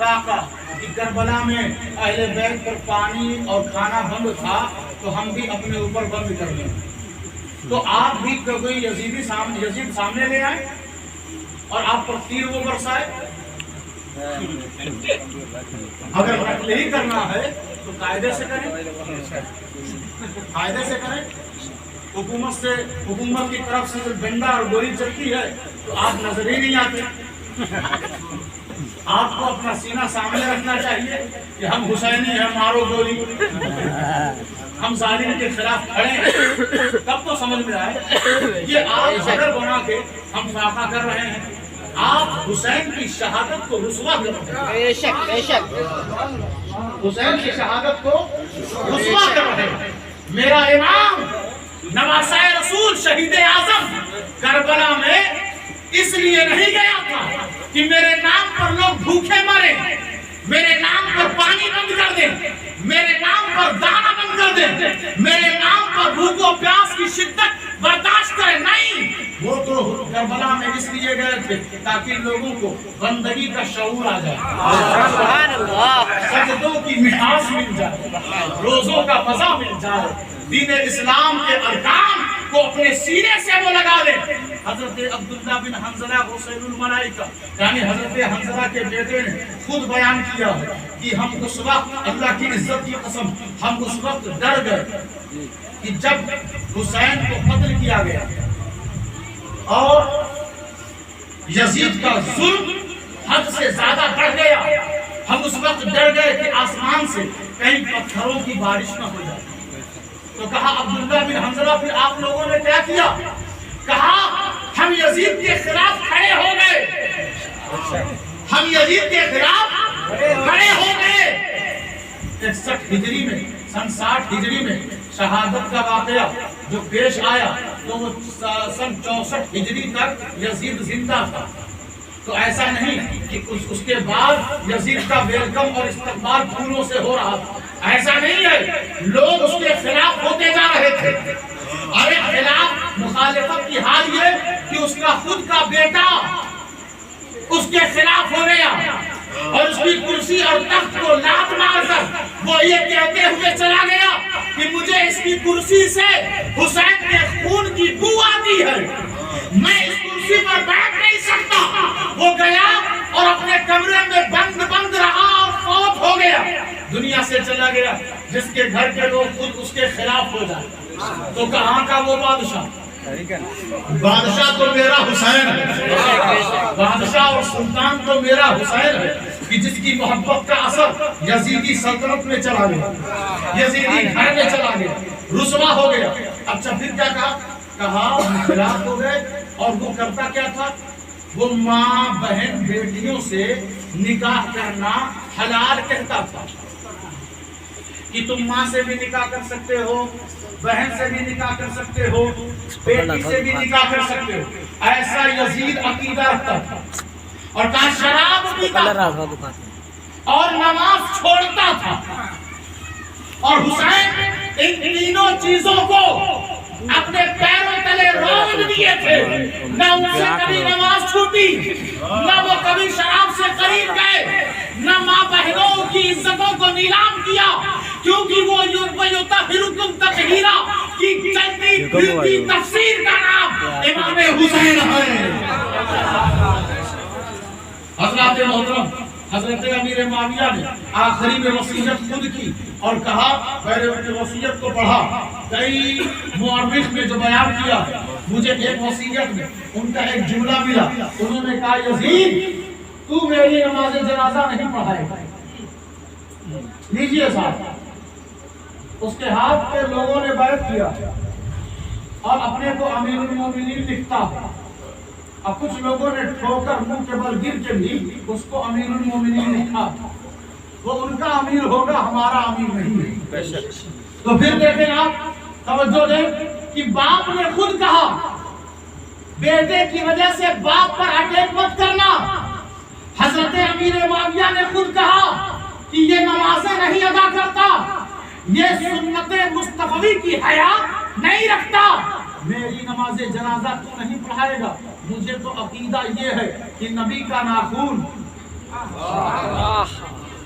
فاقہ کہ کربلا میں اہل بیت پر پانی اور کھانا بند تھا تو ہم بھی اپنے اوپر بند کر لیں. تو آپ بھی کوئی یزید سامنے لے آئے اور آپ پر تیر وہ برسائے. اگر قتل ہی کرنا ہے تو قاعدے سے کریں, قاعدے سے کریں. حکومت کی طرف سے جب ڈنڈا اور گولی چلتی ہے تو آپ نظر ہی نہیں آتے. آپ کو اپنا سینہ سامنے رکھنا چاہیے کہ ہم حسینی ہیں, مارو گولی, ہم ظالم کے خلاف کھڑے ہیں. تب تو سمجھ میں آئے یہ آپ صدر بنا کے ہم فاقہ کر رہے ہیں, آپ حسین کی شہادت کو رسوا کر رہے ہیں. بے شک بے شک. حسین کی شہادت کو رسوا کر رہے ہیں. میرا امام نواسہ رسول شہید اعظم کربلا میں اس لیے نہیں گیا تھا کہ میرے نام پر لوگ بھوکے مرے, میرے نام پر پانی بند کر دیں, میرے نام پر دانا بند کر دیں, میرے نام پر بھوک و پیاس کی شدت برداشت کرے. نہیں, وہ تو کربلا میں اس لیے گئے تھے تاکہ لوگوں کو بندگی کا شعور آ جائے, سبحان اللہ, سجدوں کی مٹھاس مل جائے, روزوں کا مزہ مل جائے, دین اسلام کے ارکان کو اپنے سینے سے وہ لگا لے. حضرت عبداللہ بن حنظلہ حسین الملائکہ یعنی حضرت حنظلہ کے بیٹے نے خود بیان کیا کہ ہم اس وقت, اللہ کی عزت کی قسم, ہم اس وقت ڈر گئے کہ جب حسین کو قتل کیا گیا اور یزید کا ظلم حد سے زیادہ بڑھ گیا, ہم اس وقت ڈر گئے کہ آسمان سے کہیں پتھروں کی بارش نہ ہو جائے. تو کہا عبداللہ بن حنظلہ پھر آپ لوگوں نے کیا کیا؟ کہا ہم یزید کے خلاف کھڑے ہو گئے, ہم یزید کے خلاف کھڑے ہو گئے. 61 ہجری میں, سن 60 ہجری میں شہادت کا واقعہ جو پیش آیا تو وہ سن 64 ہجری تک یزید زندہ تھا. تو ایسا نہیں کہ اس کے بعد یزید کا ویلکم اور استقبال پھولوں سے ہو رہا تھا, ایسا نہیں ہے. لوگ اس کے خلاف ہوتے جا رہے تھے. ارے خلاف مخالفت کی حال یہ کہ اس کا خود کا بیٹا اس کے خلاف ہو گیا اور اس کی کرسی اور تخت کو لات مار کر وہ یہ کہتے ہوئے چلا گیا کہ مجھے اس کی کرسی سے حسین کے خون کی بو آتی ہے, میں اس کرسی پر بیٹھ نہیں سکتا. وہ گیا اور اپنے کمرے میں بند رہا اور فوت ہو گیا, دنیا سے چلا گیا. جس کے گھر کے لوگ خود اس کے خلاف ہو جائے تو کہاں کا وہ بادشاہ؟ بادشاہ تو میرا حسین ہے, بادشاہ اور سلطان تو میرا حسین ہے کہ جس کی محبت کا اثر یزیدی سلطنت میں چلا گیا, یزیدی گھر میں چلا گیا, رسوا ہو گیا. اچھا پھر کیا کہا خلاف ہو گئے. اور وہ کرتا کیا تھا؟ وہ ماں بہن بیٹیوں سے نکاح کرنا حلال کہتا تھا کہ تم ماں سے بھی نکاح کر سکتے ہو, بہن سے بھی نکاح کر سکتے ہو, بیٹی سے بھی نکاح کر سکتے ہو. ایسا یزید عقیدہ رکھتا تھا اور کہا شراب پیتا تھا اور نماز چھوڑتا تھا. اور حسین ان تینوں چیزوں کو اپنے پیروں تلے رون دیے تھے. نہ ان سے کبھی نماز چھوٹی, نہ وہ کبھی شراب سے قریب گئے, نہ ماں بہنوں کی عزتوں کو نیلام کیا, کیونکہ وہ یطہرکم تطہیرا کی چلتی پھرتی تفسیر کا نام امام حسین ہے. حضرات محترم, حضرت امیر معاویہ نے آخری میں وصیت خود کی اور کہا, پہلے اپنی وصیت کو پڑھا, کئی مورخ میں جو بیان کیا, مجھے ایک وصیت میں ان کا ایک جملہ ملا. انہوں نے کہا یزید تو میری نماز جنازہ نہیں پڑھائے گا. لیجئے صاحب, اس کے ہاتھ پہ لوگوں نے بیعت کیا اور اپنے کو امیر المومنین لکھتا. اب کچھ لوگوں نے ٹھوکر منہ کے بل گر کے بھی اس کو امیر المومنین لکھا. وہ ان کا امیر ہوگا, ہمارا امیر نہیں ہے. تو پھر دیکھیں آپ, توجہ دیں کہ باپ نے خود کہا بیٹے کی وجہ سے باپ پر اٹیک مت کرنا. حضرت امیر معاویہ نے خود کہا کہ یہ نمازیں نہیں ادا کرتا, یہ سنت مصطفی کی حیا نہیں رکھتا, میری نماز جنازہ تو نہیں پڑھائے گا. مجھے تو عقیدہ یہ ہے کہ نبی کا ناخون